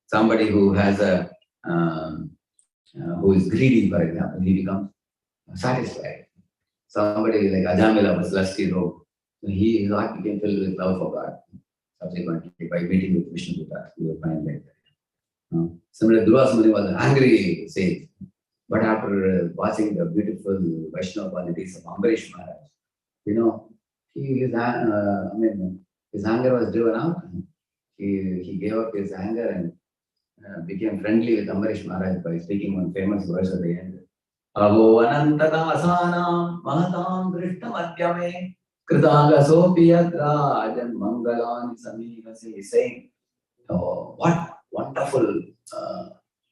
somebody who has a who is greedy, for example, he becomes satisfied. Somebody like Ajamila was lusty robe. His heart became filled with love for God. Subsequently, by meeting with Vishnu Buddha, you will find like that. Similarly, Durvasa Muni was an angry sage. But after watching the beautiful Vaishnava qualities of Ambarish Maharaj, his anger was driven out. He gave up his anger and became friendly with Ambarish Maharaj by speaking one famous verse at the end. Avo anantadasanam mahatam drishtam adhyame kritanga sopiyatra mangalan samivase. He's saying, what wonderful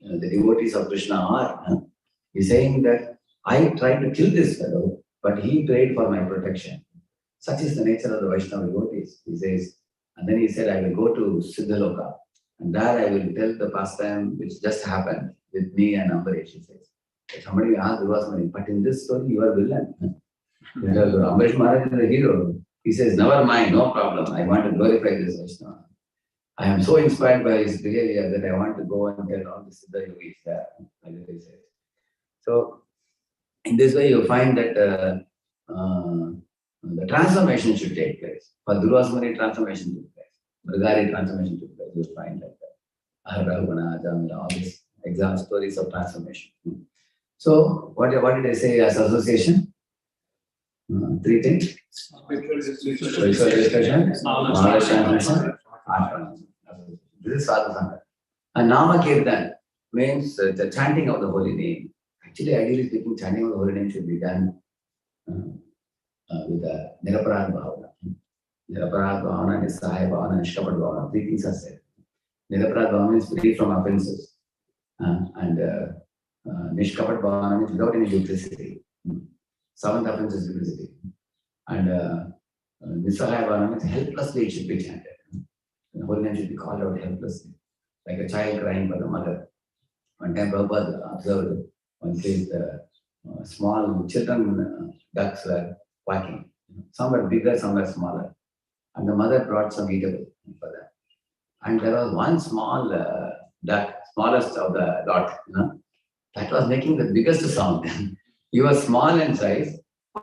the devotees of Krishna are. He's saying that I tried to kill this fellow, but he prayed for my protection. Such is the nature of the Vaishnava devotees, he says. And then he said, I will go to Siddhaloka, and there I will tell the pastime which just happened with me and Ambarish, he says. Somebody will ask Durvasa, but in this story you are villain. Ambarish Maharaj is the hero. He says, never mind, no problem. I want to glorify this Vaishnava. I am so inspired by his behavior that I want to go and tell all the Siddha yogis there. So, in this way, you find that the transformation should take place. For Durvasa Muni, transformation took place. Mrigari transformation took place. You find like that. Aharahana, Ajamila, all these example stories of transformation. So, what did I say as association? 3 things. Spiritual discussion, knowledge transmission, heart transmission. This is Sadhu Sangha. And Nama Kirtan means the chanting of the holy name. Actually, ideally speaking, chanting of the holy name should be done with a Niraparad Bhavana. Niraparad Bhavana, Nisahaya Bhavana, Nishkapat Bhavana. 3 things are said. Niraparad Bhavana means free from offenses. And Nishkapat Bhavana means without any duplicity. 7th offense is duplicity. And Nisahaya Bhavana means helplessly it should be chanted. The holy name should be called out helplessly, like a child crying for the mother. One time Prabhupada observed one place the small children ducks were quacking. Some were bigger, some were smaller. And the mother brought some eatable for them. And there was one small duck, smallest of the lot, that was making the biggest sound. He was small in size. He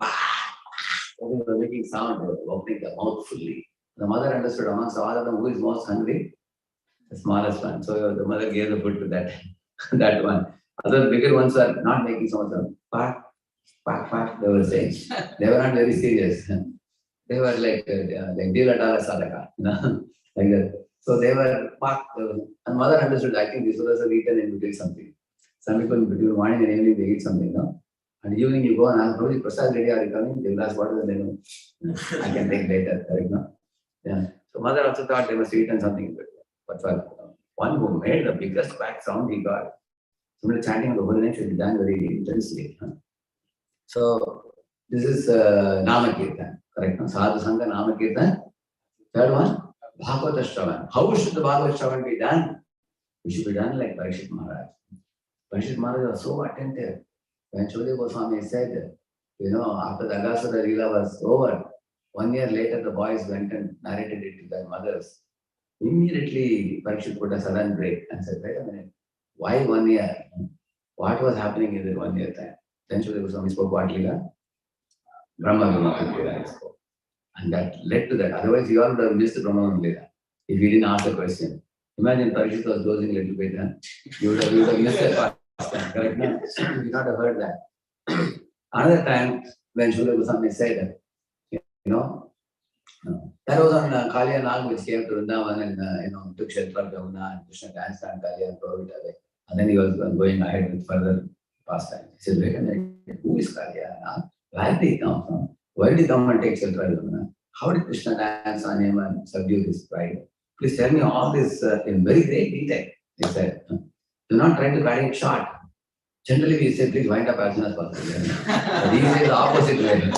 was making sound, opening the mouth fully. The mother understood amongst all of them who is most hungry, the smallest one. So the mother gave the food to that one. Other bigger ones were not making so much sound. Quack, they were saying. They were not very serious. They were like Dilatala Sadaka, like that. So they were quack. And mother understood, I think this was have eaten in between something. Some people between morning and evening they eat something, And evening you go and ask, Prabhuji, Prasad ready, are you coming? They will ask, what is the menu? I can take later, correct, no? Yeah. So mother also thought they must have eaten something. But for one who made the biggest quack sound he got, similar chanting of the holy name should be done very intensely. So this is Nama Kirtan, correct? No? Sadhu Sangha Nama Kirtan. 3rd one, Bhagavata Shravan. How should the Bhagavata Shravan be done? It should be done like Parikshit Maharaj. Parikshit Maharaj was so attentive. When Shodhya Goswami said, after the Agasura Leela was over, 1 year later the boys went and narrated it to their mothers. Immediately Parikshit put a sudden break and said, wait a minute, why 1 year? What was happening in that 1 year time? Then Shodhya Goswami spoke what Leela? Brahma Vimukti Leela spoke. And that led to that. Otherwise, you all would have missed Brahma Leela if you didn't ask the question. Imagine Parikshit was dozing a little bit, you would have missed that past time. Correct? No? You would not have heard that. Another time, when Shodhya Goswami said, that was on Kaliya Nag, which came to Vrindavan and took shelter of Yamuna, and Krishna danced on Kaliya and drove it away. And then he was going ahead with further pastime. He said, wait a minute, who is Kaliya Nag? Where did he come from? Why did he come and take shelter of Yamuna? How did Krishna dance on him and subdue his pride? Please tell me all this in very great detail. He said, do not try to cut it short. Generally, we say, please wind up as soon as possible. But he says the opposite way.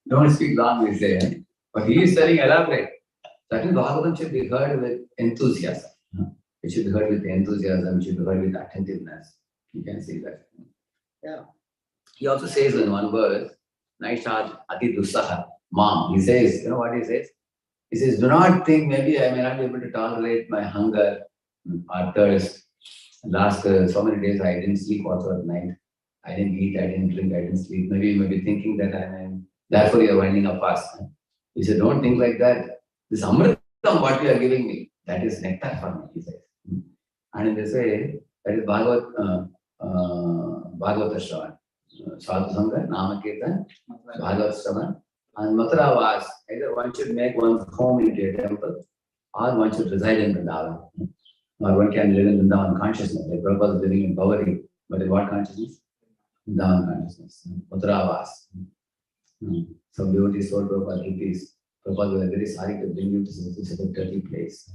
Don't speak long, we say. But he is telling elaborate. That means Bhagavatam should be heard with enthusiasm. It should be heard with enthusiasm, it should be heard with attentiveness. You can see that. Yeah. He also says in one verse, Naishad Ati Dusaha, Mom. He says, you know what he says? He says, do not think maybe I may not be able to tolerate my hunger or thirst. Last so many days I didn't sleep also at night. I didn't eat, I didn't drink, I didn't sleep. Maybe you may be thinking that therefore you are winding up fast. He said, don't think like that. This Amritam, what you are giving me, that is nectar for me, he says. And in this way, that is Bhagavata Shravan. Sadhu Sangha, Namakirtan, Bhagavata Shravan, and Mathura Vas. Either one should make one's home into a temple, or one should reside in Vrindavan. Or one can live in Vrindavan consciousness. Like Prabhupada is living in Bhavati, but in what consciousness? Vrindavan consciousness. Mathura Vas. Some devotees told Prabhupada, please, Prabhupada, we are very sorry to bring you to such a dirty place.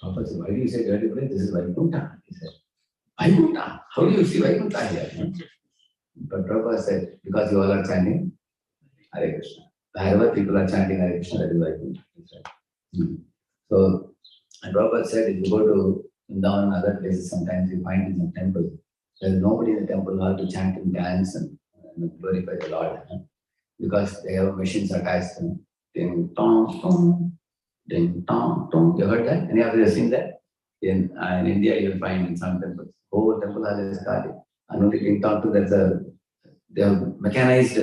Prabhupada said, why do you say dirty place? This is Vaikuntha. He said, Vaikuntha? How do you see Vaikuntha here? But Prabhupada said, because you all are chanting Hare Krishna. Wherever people are chanting Hare Krishna, that is Vaikuntha. He said. So, and Prabhupada said, if you go to Vrindavan and other places, sometimes you find in the temple, there is nobody in the temple hall to chant and dance and glorify the Lord. Because they have machines attached. Ding, tong, tong, ding, tong, tong. You heard that? Any of you have seen that? In India, you will find in some temples. Whole temple hall is Kali. And only ding, tong, tong, they have mechanized,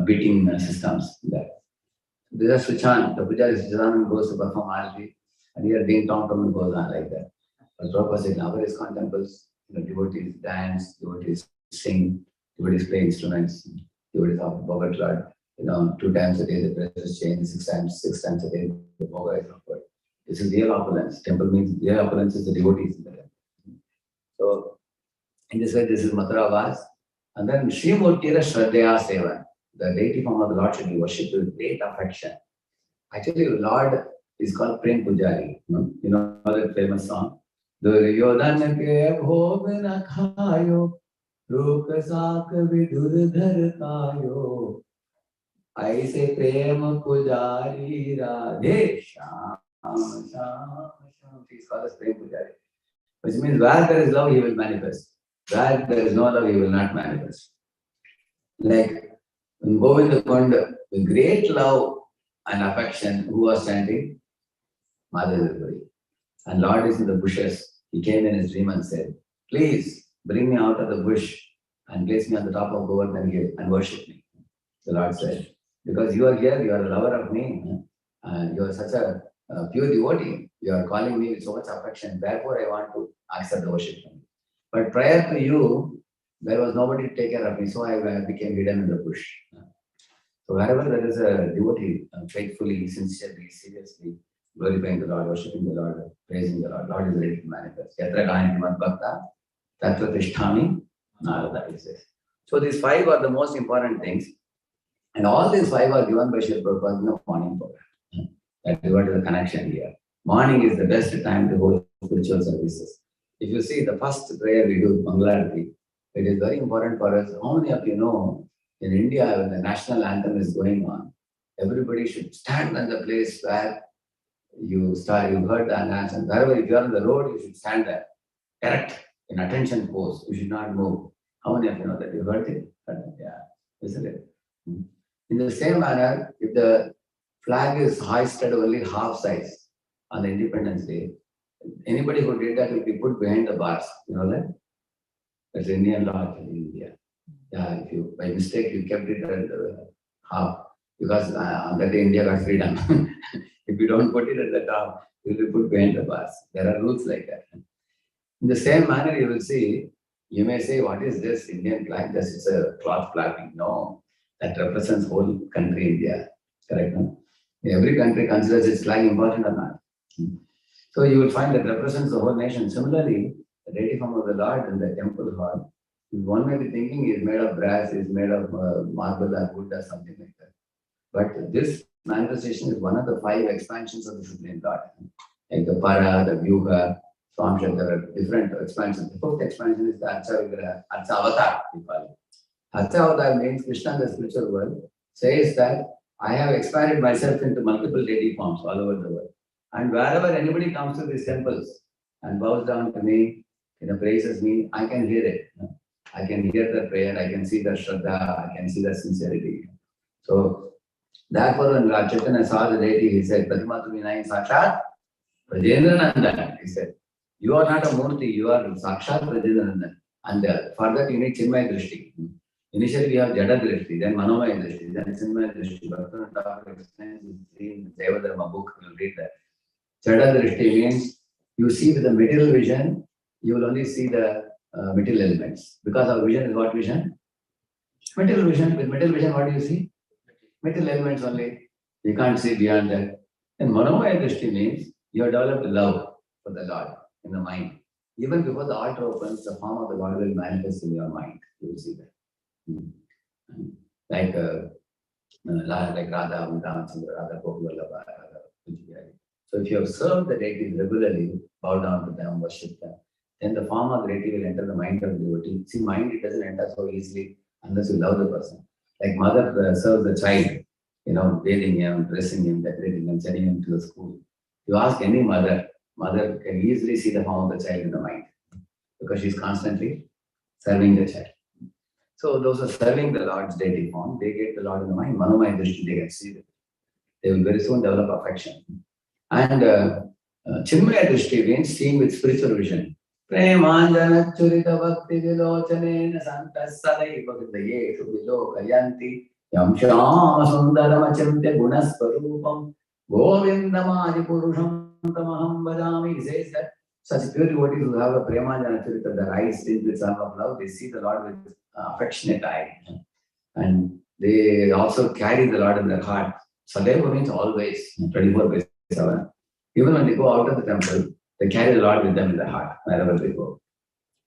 beating systems there. These are switch on. The puja is switch on and goes to perform Arati. And here ding, tong, tong goes on like that. But Prabhupada said, in our ISKCON temples, devotees dance, devotees sing, devotees play instruments. Devotees of Bhagat Lord, 2 times a day the dress is changed, 6 times a day the bhoga is offered. This is real opulence. Temple means real opulence is the devotees in the temple. So, in this way, this is Mathura Vas. And then Sri Murtira Shraddhaya Seva. The deity form of the Lord should be worshipped with great affection. Actually, the Lord is called Prem Pujari. You know that famous song? Duryodhana ke bhog na khayo. Ruk sak vidurdhar kayo, aise prem pujari Radheshyam. He is called as Prem Pujari. Which means where there is love, he will manifest. Where there is no love, he will not manifest. Like in Govinda Kunda, with great love and affection, who was chanting? Madhaviri. And Lord is in the bushes. He came in his dream and said, please, bring me out of the bush and place me on the top of Govardhan Hill and worship me. The Lord said, because you are here, you are a lover of me, and you are such a pure devotee. You are calling me with so much affection. Therefore, I want to accept the worship from you. But prior to you, there was nobody to take care of me, so I became hidden in the bush. So wherever there is a devotee, faithfully, sincerely, seriously glorifying the Lord, worshiping the Lord, praising the Lord, Lord is ready to manifest. Yatra kahani mad bhakta, tatra tishtami narada, he says. So these 5 are the most important things. And all these 5 are given by Srila Prabhupada in the morning program. That is what is the connection here. Morning is the best time to hold spiritual services. If you see the first prayer we do, Mangalarati, it is very important for us. How many of you know, in India, when the national anthem is going on, everybody should stand on the place where you heard the announce, and wherever if you are on the road, you should stand there, correct, in attention pose. You should not move. How many of you know that? You heard it? Yeah, isn't it? In the same manner, if the flag is hoisted only half size on the Independence Day, anybody who did that will be put behind the bars. You know that? That's Indian law in India. Yeah, if you by mistake you kept it at half, because on that day India got freedom. If you don't put it at the top, you will be put behind the bars. There are rules like that. In the same manner, you will see, you may say, what is this Indian flag? This is a cloth flapping. No, that represents whole country India. Correct? No? Every country considers its flag important or not. So you will find that represents the whole nation. Similarly, the deity form of the Lord in the temple hall, one may be thinking is made of brass, is made of marble or wood or something like that. But this manifestation is one of the 5 expansions of the Supreme Lord. Like the Para, the Vyuha, Swamsha, there are different expansions. The 5th expansion is the Archa Avatar, we call it. Archa Avatar means Krishna in the spiritual world says that I have expanded myself into multiple deity forms all over the world. And wherever anybody comes to these temples and bows down to me, praises me, I can hear it. I can hear the prayer, I can see the Shraddha, I can see the sincerity. So, therefore, when Lord Chaitanya saw the deity, he said, Pratimatu Vinay Sakshat Brajendra Nandan. He said, you are not a Murti, you are Sakshat Brajendra Nandan. And for that, you need Chinmaya Drishti. Initially, we have Jada Drishti, then Manomaya Drishti, then Chinmaya Drishti. Bhaktivinoda Thakur explains in the Devadharma book, you will read that. Jada Drishti means you see with the material vision, you will only see the material elements. Because our vision is what vision? Material vision. With material vision, what do you see? Material elements only. You can't see beyond that. And Manomaya Drishti means you have developed love for the Lord in the mind. Even before the altar opens, the form of the Lord will manifest in your mind. You will see that. Like Radha, Ramachandra, Radha, Gopalabha, Radha, Kunjibihari. So if you have served the deities regularly, bow down to them, worship them, then the form of the deity will enter the mind of the devotee. See, mind, it doesn't enter so easily unless you love the person. Like mother serves the child, bathing him, dressing him, decorating him, sending him to the school. You ask any mother can easily see the form of the child in the mind because she's constantly serving the child. So those are serving the Lord's deity form, they get the Lord in the mind. Manomaya Drishti, they can see it. They will very soon develop affection. And Chinmaya Drishti means seeing with spiritual vision. Premanjana Churita Bhakti Vilochanena Santas Sadaiva Vidayeshu Vilo Kalyanti Yam Shama Sundaram Achintya Gunasparupam Govindamadi Purusham Tamaham Bhajami. He says that such pure devotees who have a Premanjana Churita, their eyes filled with sun of love, they see the Lord with affectionate eye. And they also carry the Lord in their heart. Sadaiva means always, 24/7. Even when they go out of the temple, they carry the Lord with them in their heart, wherever they go.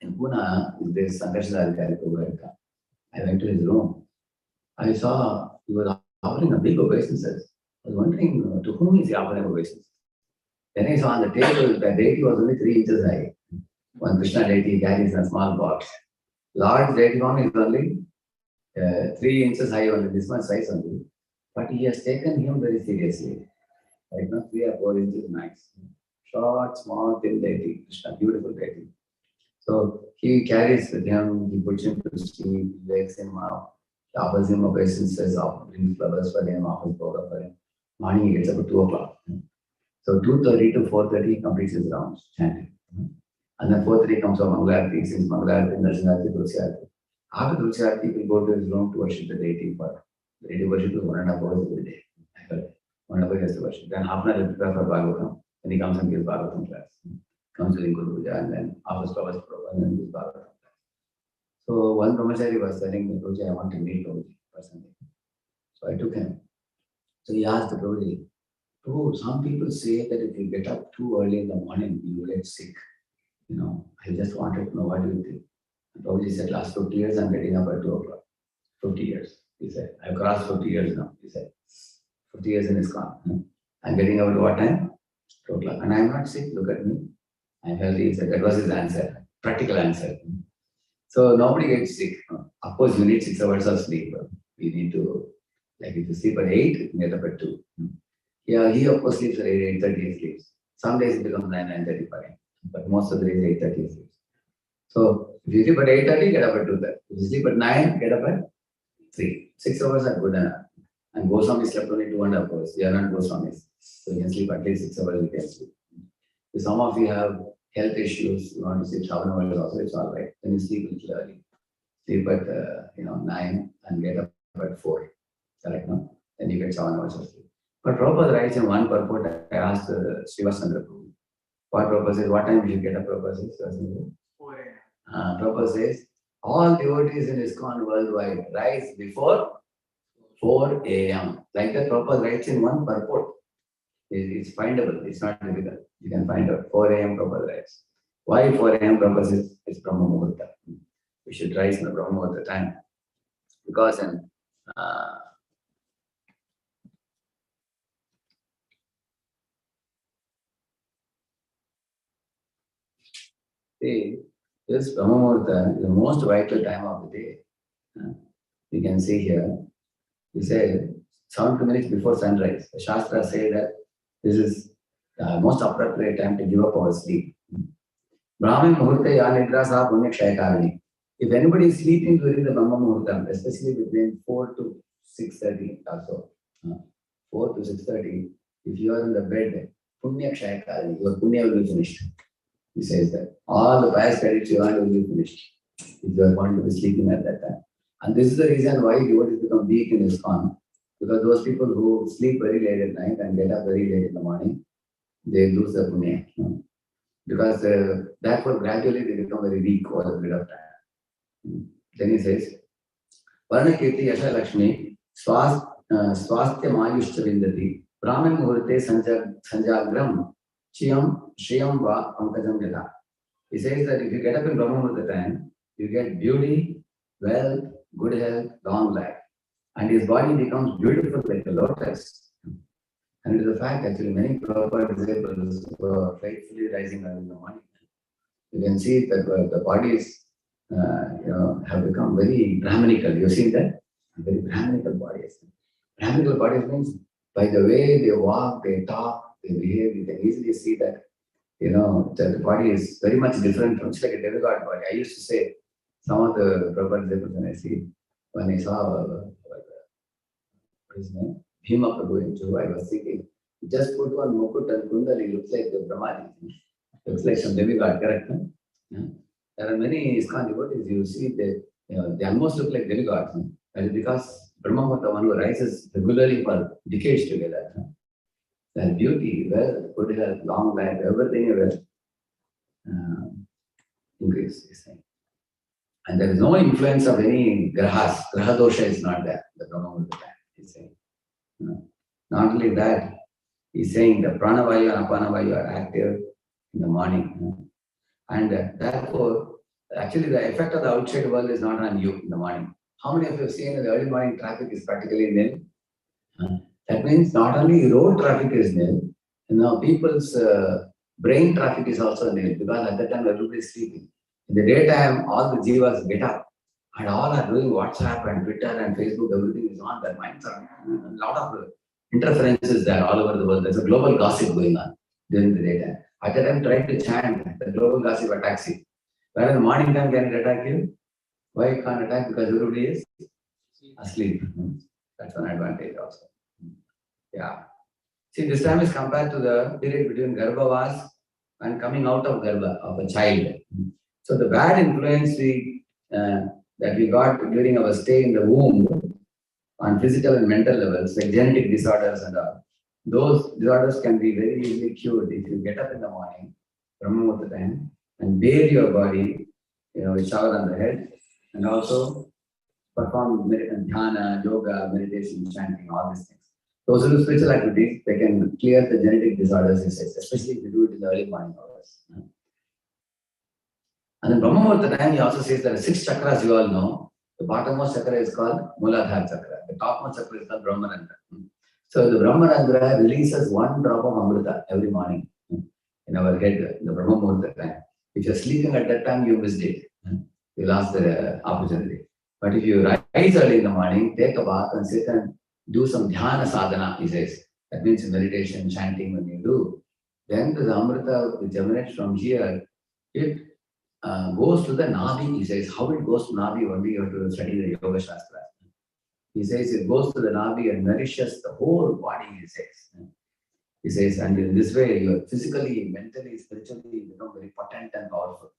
In Pune, this Sankarsana Prabhu, I went to his room. I saw he was offering a big obeisance. I was wondering to whom is he offering obeisance. Then I saw on the table, the deity was only 3 inches high. One Krishna deity carries a small box. Lord's deity form is only 3 inches high, only this much size only. But he has taken him very seriously. Right now, 3 or 4 inches max. Short, small, thin deity, Krishna, beautiful deity. So he carries with him, he puts him to sleep, he wakes him up, he offers him obeisances, brings flowers for him, offers bhoga for him. Morning he gets up at 2 o'clock. So 2:30 to 4:30 he completes his rounds, chanting. And then 4:30 comes for Mangalarti, sings Mangalarti, Narshinarti, Tulsiarti. After Tulsiarti, he will go to his room to worship the deity. For the deity worship is 1.5 hours every day. 1 hour he has to worship. Then half an hour he prepares for Bhagavatam. Then he comes and gives Bhagavatam class. Comes during Guru Puja and then offers flowers and then gives Bhagavatam class. So one brahmachari was telling me, Prabhuji, I want to meet Prabhuji personally. So I took him. So he asked the Prabhuji, Prabhu, some people say that if you get up too early in the morning, you will get sick. I just wanted to know, what do you think? And Prabhuji said, last 50 years I'm getting up at 2 o'clock. 50 years, he said. I've crossed 50 years now, he said. 50 years in ISKCON. I'm getting up at what time? 2 o'clock. And I'm not sick, look at me. I'm healthy, he said. That was his answer, practical answer. So nobody gets sick. Of course, you need 6 hours of sleep. You need to Like if you sleep at 8, you can get up at 2. Yeah, he of course sleeps at 8, 8:30 he sleeps. Some days it becomes 9, 9:35. But most of the days 8:30 he sleeps. So if you sleep at 8:30, get up at 2:30. If you sleep at 9, get up at 3. 6 hours are good enough. And Goswami slept only 2.5 hours. We are not Goswamis. So you can sleep at least 6 hours, you can sleep. If some of you have health issues, you want to sleep 7 hours also, it's all right. Then you sleep a little early. Sleep at 9 and get up at 4. Correct, no? Then you get 7 hours of sleep. But Prabhupada writes in one purport, I asked Srivasandra Prabhu, what Prabhupada says, what time did you get up, Prabhupada says? 4 a.m. Prabhupada says, all devotees in ISKCON worldwide rise before 4 a.m. Like that, Prabhupada writes in one purport. It's findable, it's not difficult. You can find out. 4 a.m. Prabhupada writes. Why 4 a.m. Prabhupada says it's Brahma Muhurta? We should rise in the Brahma Muhurta time. Because in this Brahma Muhurta is the most vital time of the day. You can see here, he said 70 minutes before sunrise. The Shastra say that this is the most appropriate time to give up our sleep. Brahma Muhurta ya nidra sa punya kshayakarani. If anybody is sleeping during the Brahma Muhurta, especially between 4 to 6:30 also, 4 to 6:30, if you are in the bed, punya kshayakarani, your punya will be finished. He says that all the pious credits you earn will be finished if you are going to be sleeping at that time. And this is the reason why devotees become weak in ISKCON, because those people who sleep very late at night and get up very late in the morning, they lose the punya. Because therefore gradually they become very weak over a period of time. Then he says, Varna Kirti Yasha Lakshmi Swastya Mayushcha Vindati Brahman Muhurte Sanjagram Shriyam Va Pankajam Yada. He says that if you get up in Brahma Muhurta time, you get beauty, wealth, good health, long life. And his body becomes beautiful like a lotus. And it is a fact actually many Prabhupada disciples were faithfully rising early in the morning. You can see that the bodies have become very Brahmanical. You see that? Very Brahmanical bodies. Brahmanical bodies means by the way they walk, they talk, they behave, you can easily see that, the body is very much different from, it's like a demigod body. I used to say, some of the Prabhupada disciples when I saw, what is his name? Bhima Prabhu in Juhu, I was thinking, just put one mukut and kundali, looks like the Brahmadi. Looks like some demigod, correct? Huh? Yeah. There are many ISKCON devotees, you see, they almost look like demigods. Huh? That is because Brahma Muhurta, one who rises regularly for decades together. Huh? Their beauty, wealth, good health, long life, everything will increase. And there is no influence of any grahas. Graha dosha is not there. The Brahma Muhurta time, he's saying. Not only that, he's saying the pranavayu and apanavayu are active in the morning. And therefore, actually the effect of the outside world is not on you in the morning. How many of you have seen in the early morning traffic is practically nil? That means not only road traffic is nil, people's brain traffic is also nil, because at that time everybody is sleeping. In the daytime, all the jivas get up and all are doing WhatsApp and Twitter and Facebook, everything is on, their minds are a lot of interferences there all over the world. There's a global gossip going on during the daytime. At that time, trying to chant, the global gossip attacks you. Where in the morning time, can it attack you? Why it can't attack? Because everybody is asleep. That's one advantage also. Yeah. See, this time is compared to the period between Garbhavas and coming out of Garbha, of a child. So the bad influence that we got during our stay in the womb on physical and mental levels, like genetic disorders and all, those disorders can be very easily cured if you get up in the morning, Brahma Muhurta time, and bathe your body, with shower on the head, and also perform dhyana, yoga, meditation, chanting, all these things. Those are the spiritual activities, they can clear the genetic disorders, especially if you do it in the early morning hours. And in Brahma Muhurta time, he also says there are 6 chakras, you all know. The bottommost chakra is called Muladhara chakra. The topmost chakra is called Brahmarandra. So the Brahmarandra releases 1 drop of Amrita every morning in our head, in the Brahma Muhurta time. If you're sleeping at that time, you missed it. You lost the opportunity. But if you rise early in the morning, take a bath and sit and do some dhyana sadhana, he says. That means meditation, chanting when you do. Then the Amrita, which emanates from here, it goes to the Navi, he says. How it goes to Navi, only you have to study the Yoga Shastra. He says it goes to the Navi and nourishes the whole body, he says. He says, and in this way, you are physically, mentally, spiritually become very potent and powerful.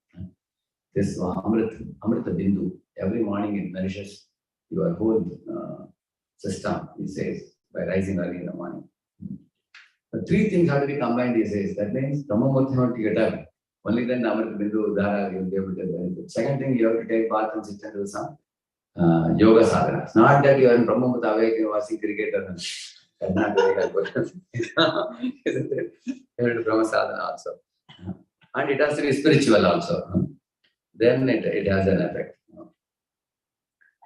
This Amrita Bindu, every morning it nourishes your whole system, he says, by rising early in the morning. The three things have to be combined, he says. That means Brahmamurti have to get up. Only then Amrita Bindu, Dhara, you will be able to get benefit. Second thing, you have to take bath and sit and do some yoga sadhana. It's not that you are in Brahmamurti awake, you are watching cricket or something. That's not very helpful. Isn't it? You have to do Brahma sadhana also. And it has to be spiritual also. Then it has an effect.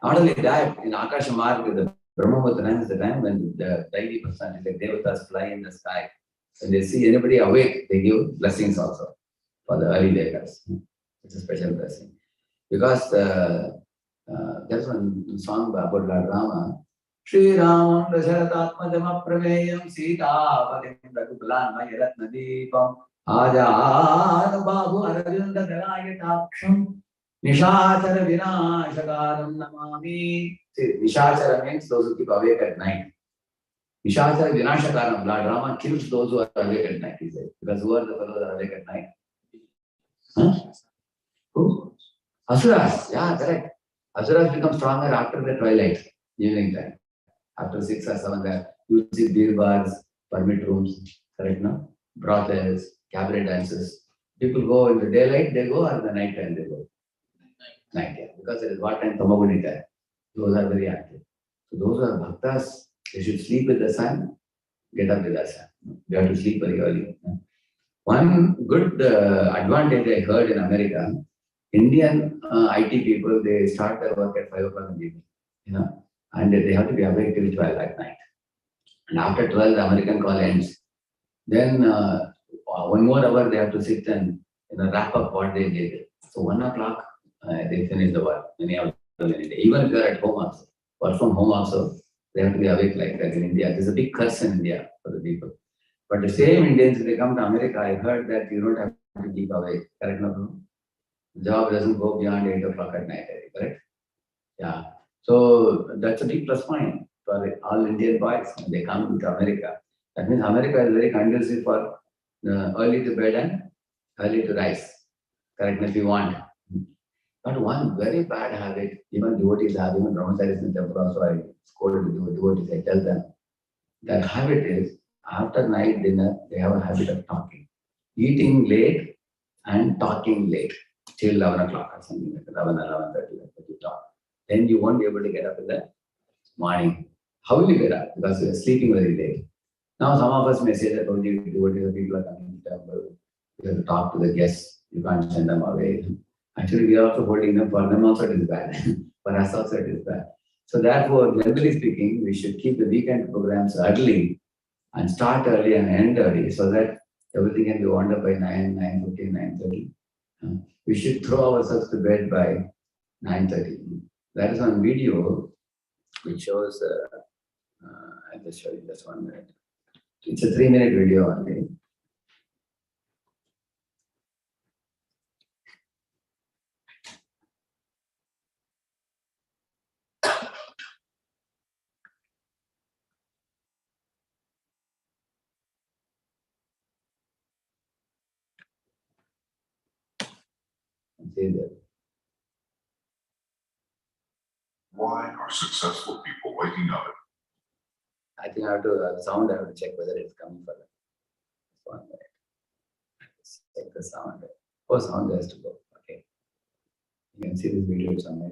Not only that, in Akasha Marg, the Brahmamurti is the time when the daily personality, like devatas, fly in the sky. When they see anybody awake, they give blessings also for the early Vedas. It's a special blessing. Because there's one song about Lord Rama. Shri Ramam Dasharathatmajam Aprameyam Sita Patim Raghukulan Mayaratna Deepam Ajad Babu Arjunda Dharayatapsham Nishachara Vinashakaram Namami. See, Nishachara means those who keep awake at night. Nishachara Vinashakaram, Lord Rama kills those who are awake at night, he said. Because who are the fellows who are awake at night? Huh? Who? Asuras, yeah, correct. Asuras become stronger after the twilight, evening time. After 6 or 7, there you see beer bars, permit rooms, correct now? Brothels, cabaret dances. People go in the daylight, they go, or in the night time they go. Night, yeah. Because it is what time? Tamaguni time. Those are very active. So those who are bhaktas, they should sleep with the sun, get up with the sun. They have to sleep very early. One good advantage I heard in America, Indian IT people, they start their work at 5 o'clock in the evening, and they have to be awake till 12 at night. And after 12, the American call ends. Then 1 more hour, they have to sit and wrap up what they did. So 1 o'clock, they finish the work. Many of them in India. Even if they are at home also, work from home also, they have to be awake like that in India. There's a big curse in India for the people. But the same Indians, if they come to America, I heard that you don't have to keep awake. Correct, no? The job doesn't go beyond 8 o'clock at night, correct? Yeah. So that's a big plus point for all Indian boys when they come to America. That means America is very conducive for early to bed and early to rise. Correct, if you want. But one very bad habit, even devotees have, even brahmacharis in the temple also, I scolded the devotees, I tell them, that habit is, after night dinner, they have a habit of talking. Eating late and talking late, till 11 o'clock or something like that, 11:30, like you talk. Then you won't be able to get up in the morning. How will you get up? Because you are sleeping very late. Now some of us may say that only devotees, people are coming to the temple, you have to talk to the guests, you can't send them away. Actually, we are also holding them, for them also it is bad. For us also it is bad. So therefore, generally speaking, we should keep the weekend programs early and start early and end early so that everything can be wound up by 9, 9:15, 9:30. We should throw ourselves to bed by 9:30. That is one video which shows, I'll just show you just 1 minute. It's a 3-minute video only. See there. Why are successful people waking up? I think I have to sound. I have to check whether it's coming for that. 1 minute. Let's check the sound. Oh, sound has to go. Okay. You can see this video. It's on my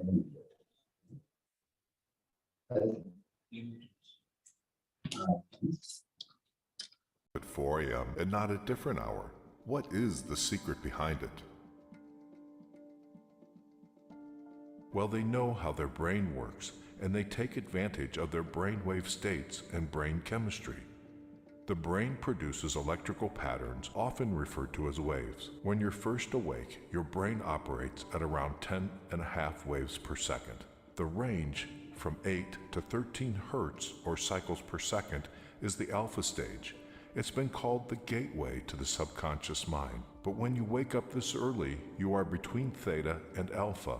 At 4 a.m. and not a different hour. What is the secret behind it? Well, they know how their brain works, and they take advantage of their brainwave states and brain chemistry. The brain produces electrical patterns, often referred to as waves. When you're first awake, your brain operates at around 10.5 waves per second. The range from 8 to 13 hertz or cycles per second is the alpha stage. It's been called the gateway to the subconscious mind. But when you wake up this early, you are between theta and alpha.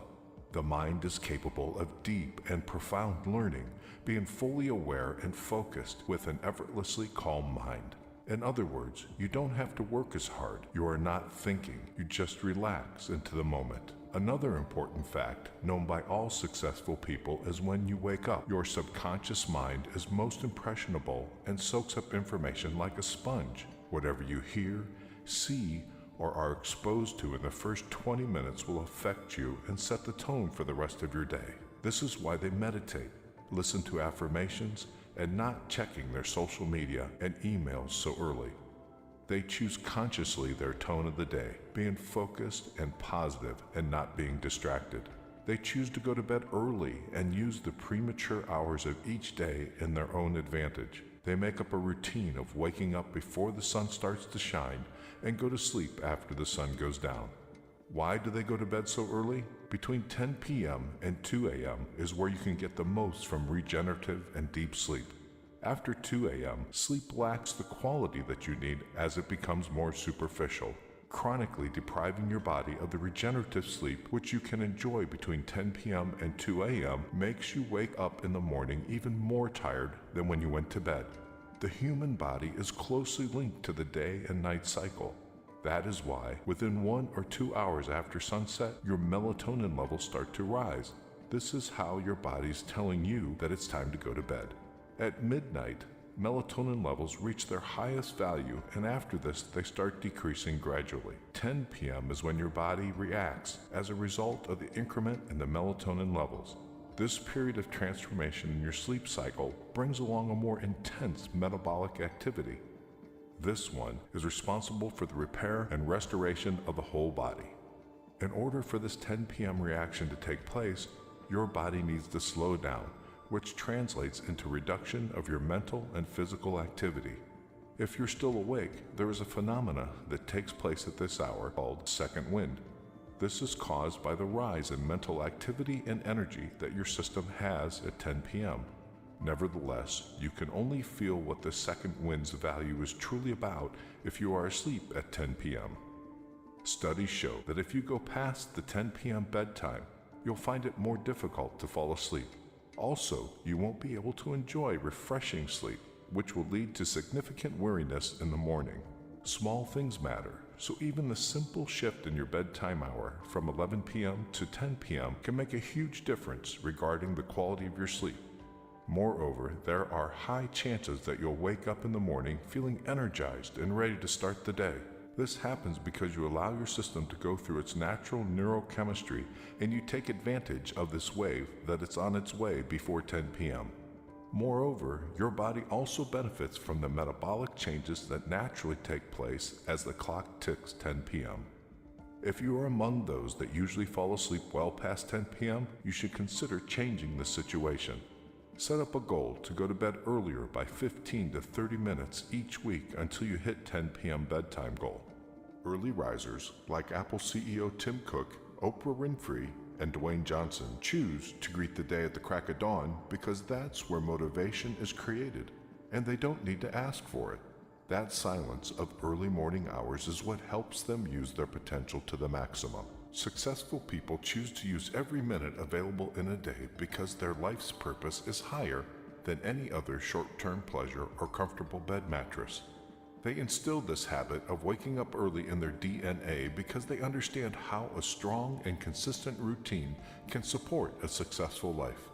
The mind is capable of deep and profound learning, being fully aware and focused with an effortlessly calm mind. In other words, you don't have to work as hard. You are not thinking. You just relax into the moment. Another important fact known by all successful people is when you wake up, your subconscious mind is most impressionable and soaks up information like a sponge. Whatever you hear, see, or are exposed to in the first 20 minutes will affect you and set the tone for the rest of your day. This is why they meditate, listen to affirmations, and not checking their social media and emails so early. They choose consciously their tone of the day, being focused and positive and not being distracted. They choose to go to bed early and use the premature hours of each day in their own advantage. They make up a routine of waking up before the sun starts to shine and go to sleep after the sun goes down. Why do they go to bed so early? Between 10 p.m. and 2 a.m. is where you can get the most from regenerative and deep sleep. After 2 a.m., sleep lacks the quality that you need as it becomes more superficial, chronically depriving your body of the regenerative sleep which you can enjoy between 10 p.m. and 2 a.m. makes you wake up in the morning even more tired than when you went to bed. The human body is closely linked to the day and night cycle. That is why, within 1 or 2 hours after sunset, your melatonin levels start to rise. This is how your body's telling you that it's time to go to bed. At midnight, melatonin levels reach their highest value, and after this, they start decreasing gradually. 10 p.m. is when your body reacts as a result of the increment in the melatonin levels. This period of transformation in your sleep cycle brings along a more intense metabolic activity. This one is responsible for the repair and restoration of the whole body. In order for this 10 p.m. reaction to take place, your body needs to slow down, which translates into reduction of your mental and physical activity. If you're still awake, there is a phenomena that takes place at this hour called second wind. This is caused by the rise in mental activity and energy that your system has at 10 p.m. Nevertheless, you can only feel what the second wind's value is truly about if you are asleep at 10 p.m. Studies show that if you go past the 10 p.m. bedtime, you'll find it more difficult to fall asleep. Also, you won't be able to enjoy refreshing sleep, which will lead to significant weariness in the morning. Small things matter, so even the simple shift in your bedtime hour from 11 p.m. to 10 p.m. can make a huge difference regarding the quality of your sleep. Moreover, there are high chances that you'll wake up in the morning feeling energized and ready to start the day. This happens because you allow your system to go through its natural neurochemistry and you take advantage of this wave that it's on its way before 10 p.m. Moreover, your body also benefits from the metabolic changes that naturally take place as the clock ticks 10 p.m. If you are among those that usually fall asleep well past 10 p.m., you should consider changing the situation. Set up a goal to go to bed earlier by 15 to 30 minutes each week until you hit 10 p.m. bedtime goal. Early risers like Apple CEO Tim Cook, Oprah Winfrey, and Dwayne Johnson choose to greet the day at the crack of dawn because that's where motivation is created, and they don't need to ask for it. That silence of early morning hours is what helps them use their potential to the maximum. Successful people choose to use every minute available in a day because their life's purpose is higher than any other short-term pleasure or comfortable bed mattress. They instill this habit of waking up early in their DNA because they understand how a strong and consistent routine can support a successful life.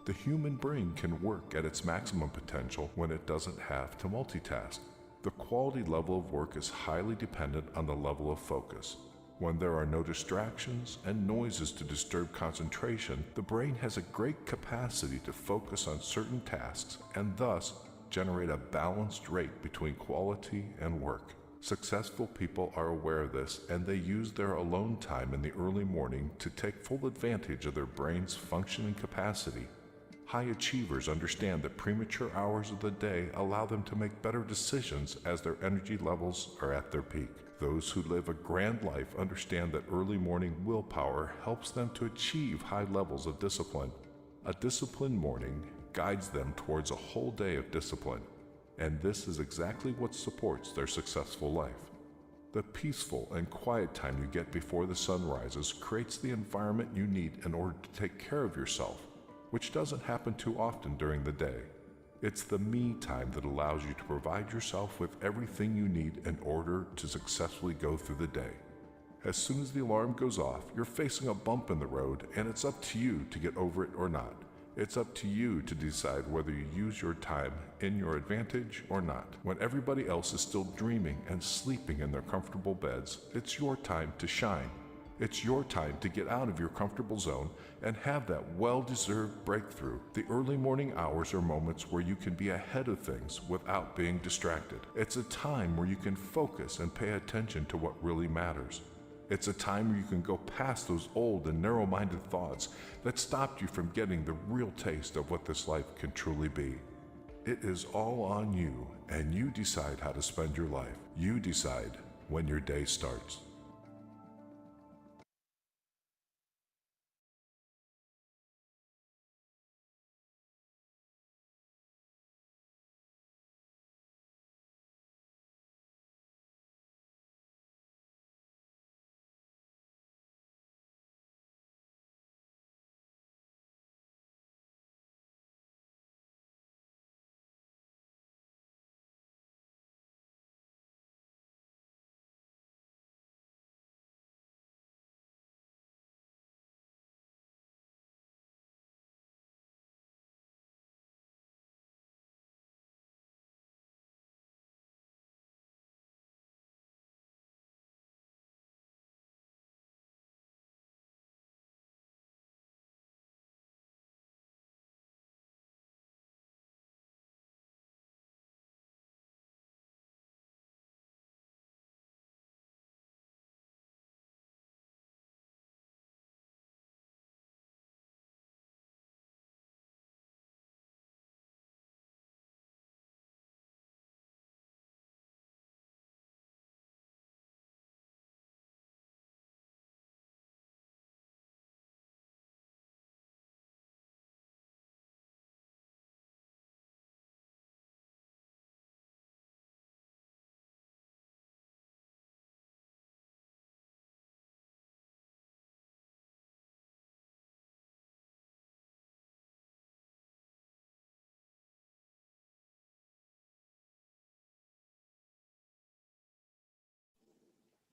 The human brain can work at its maximum potential when it doesn't have to multitask. The quality level of work is highly dependent on the level of focus. When there are no distractions and noises to disturb concentration, the brain has a great capacity to focus on certain tasks and thus generate a balanced rate between quality and work. Successful people are aware of this and they use their alone time in the early morning to take full advantage of their brain's functioning capacity. High achievers understand that premature hours of the day allow them to make better decisions as their energy levels are at their peak. Those who live a grand life understand that early morning willpower helps them to achieve high levels of discipline. A disciplined morning guides them towards a whole day of discipline, and this is exactly what supports their successful life. The peaceful and quiet time you get before the sun rises creates the environment you need in order to take care of yourself, which doesn't happen too often during the day. It's the me time that allows you to provide yourself with everything you need in order to successfully go through the day. As soon as the alarm goes off, you're facing a bump in the road, and it's up to you to get over it or not. It's up to you to decide whether you use your time in your advantage or not. When everybody else is still dreaming and sleeping in their comfortable beds, it's your time to shine. It's your time to get out of your comfortable zone and have that well-deserved breakthrough. The early morning hours are moments where you can be ahead of things without being distracted. It's a time where you can focus and pay attention to what really matters. It's a time where you can go past those old and narrow-minded thoughts that stopped you from getting the real taste of what this life can truly be. It is all on you, and you decide how to spend your life. You decide when your day starts.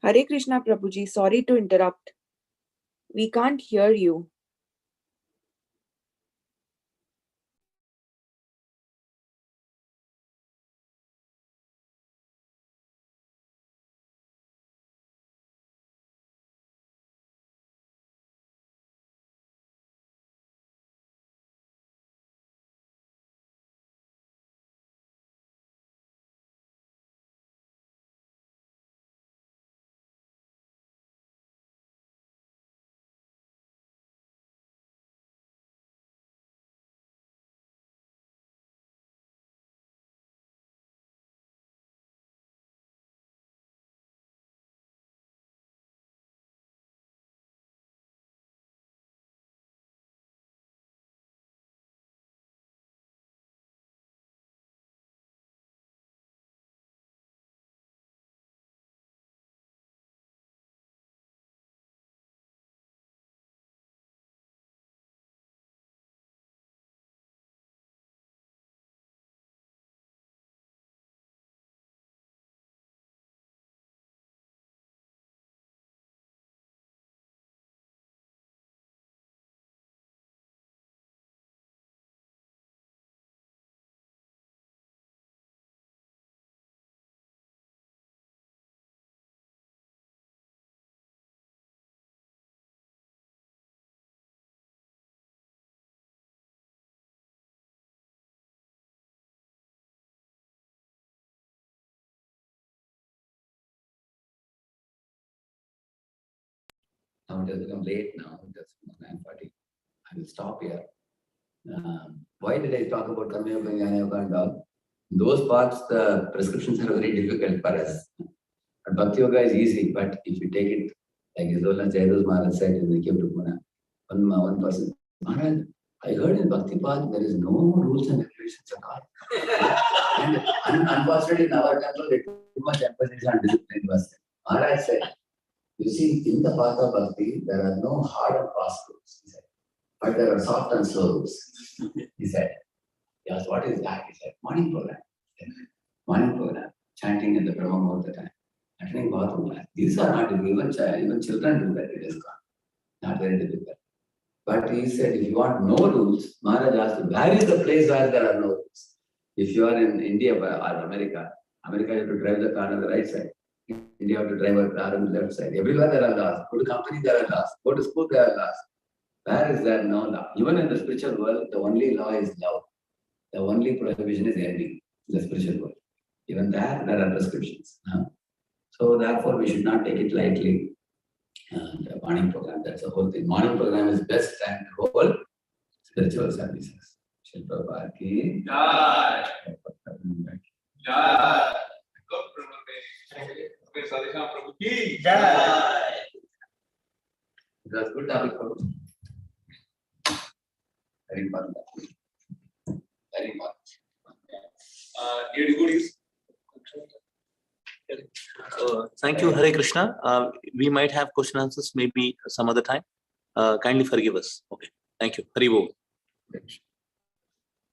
Hare Krishna Prabhuji, sorry to interrupt. We can't hear you. Now it has become late now. It's 9:40. I will stop here. Why did I talk about Karma Yoga, Jnana Yoga and all? Those parts, the prescriptions are very difficult for us. But Bhakti Yoga is easy, but if you take it, like Isola Jayadus Maharaj said in the Kiptu Pune, one person, Maharaj, I heard in Bhakti Path there is no rules and regulations at all. And unfortunately, in our temple, they too much emphasis on discipline. Maharaj said, you see, in the path of Bhakti, there are no hard and fast rules, he said. But there are soft and slow rules, he said. Yes, what is that? He said, morning program. Morning program, chanting in the Brahma Muhurta time, attending bathroom class. These are not even children do that, it is not very difficult. But he said, if you want no rules, Maharaj asked, where is the place where there are no rules? If you are in India or America, you have to drive the car on the right side. India, you have to drive a car on the left side. Everywhere there are laws. Go to company, there are laws. Go to school, there are laws. Where is there no law? Even in the spiritual world, the only law is love. The only prohibition is envy in the spiritual world. Even there are prescriptions. So therefore, we should not take it lightly. The morning program, that's the whole thing. Morning program is best and whole spiritual services. Shri Prabhupada ki Jai. Jai. Radheshyam Prabhu ki Jai. It was good topic, Prabhu. Very important. Very important. Need devotees. Thank you, Hare Krishna. We might have question answers maybe some other time. Kindly forgive us. Okay. Thank you. Hari Bol.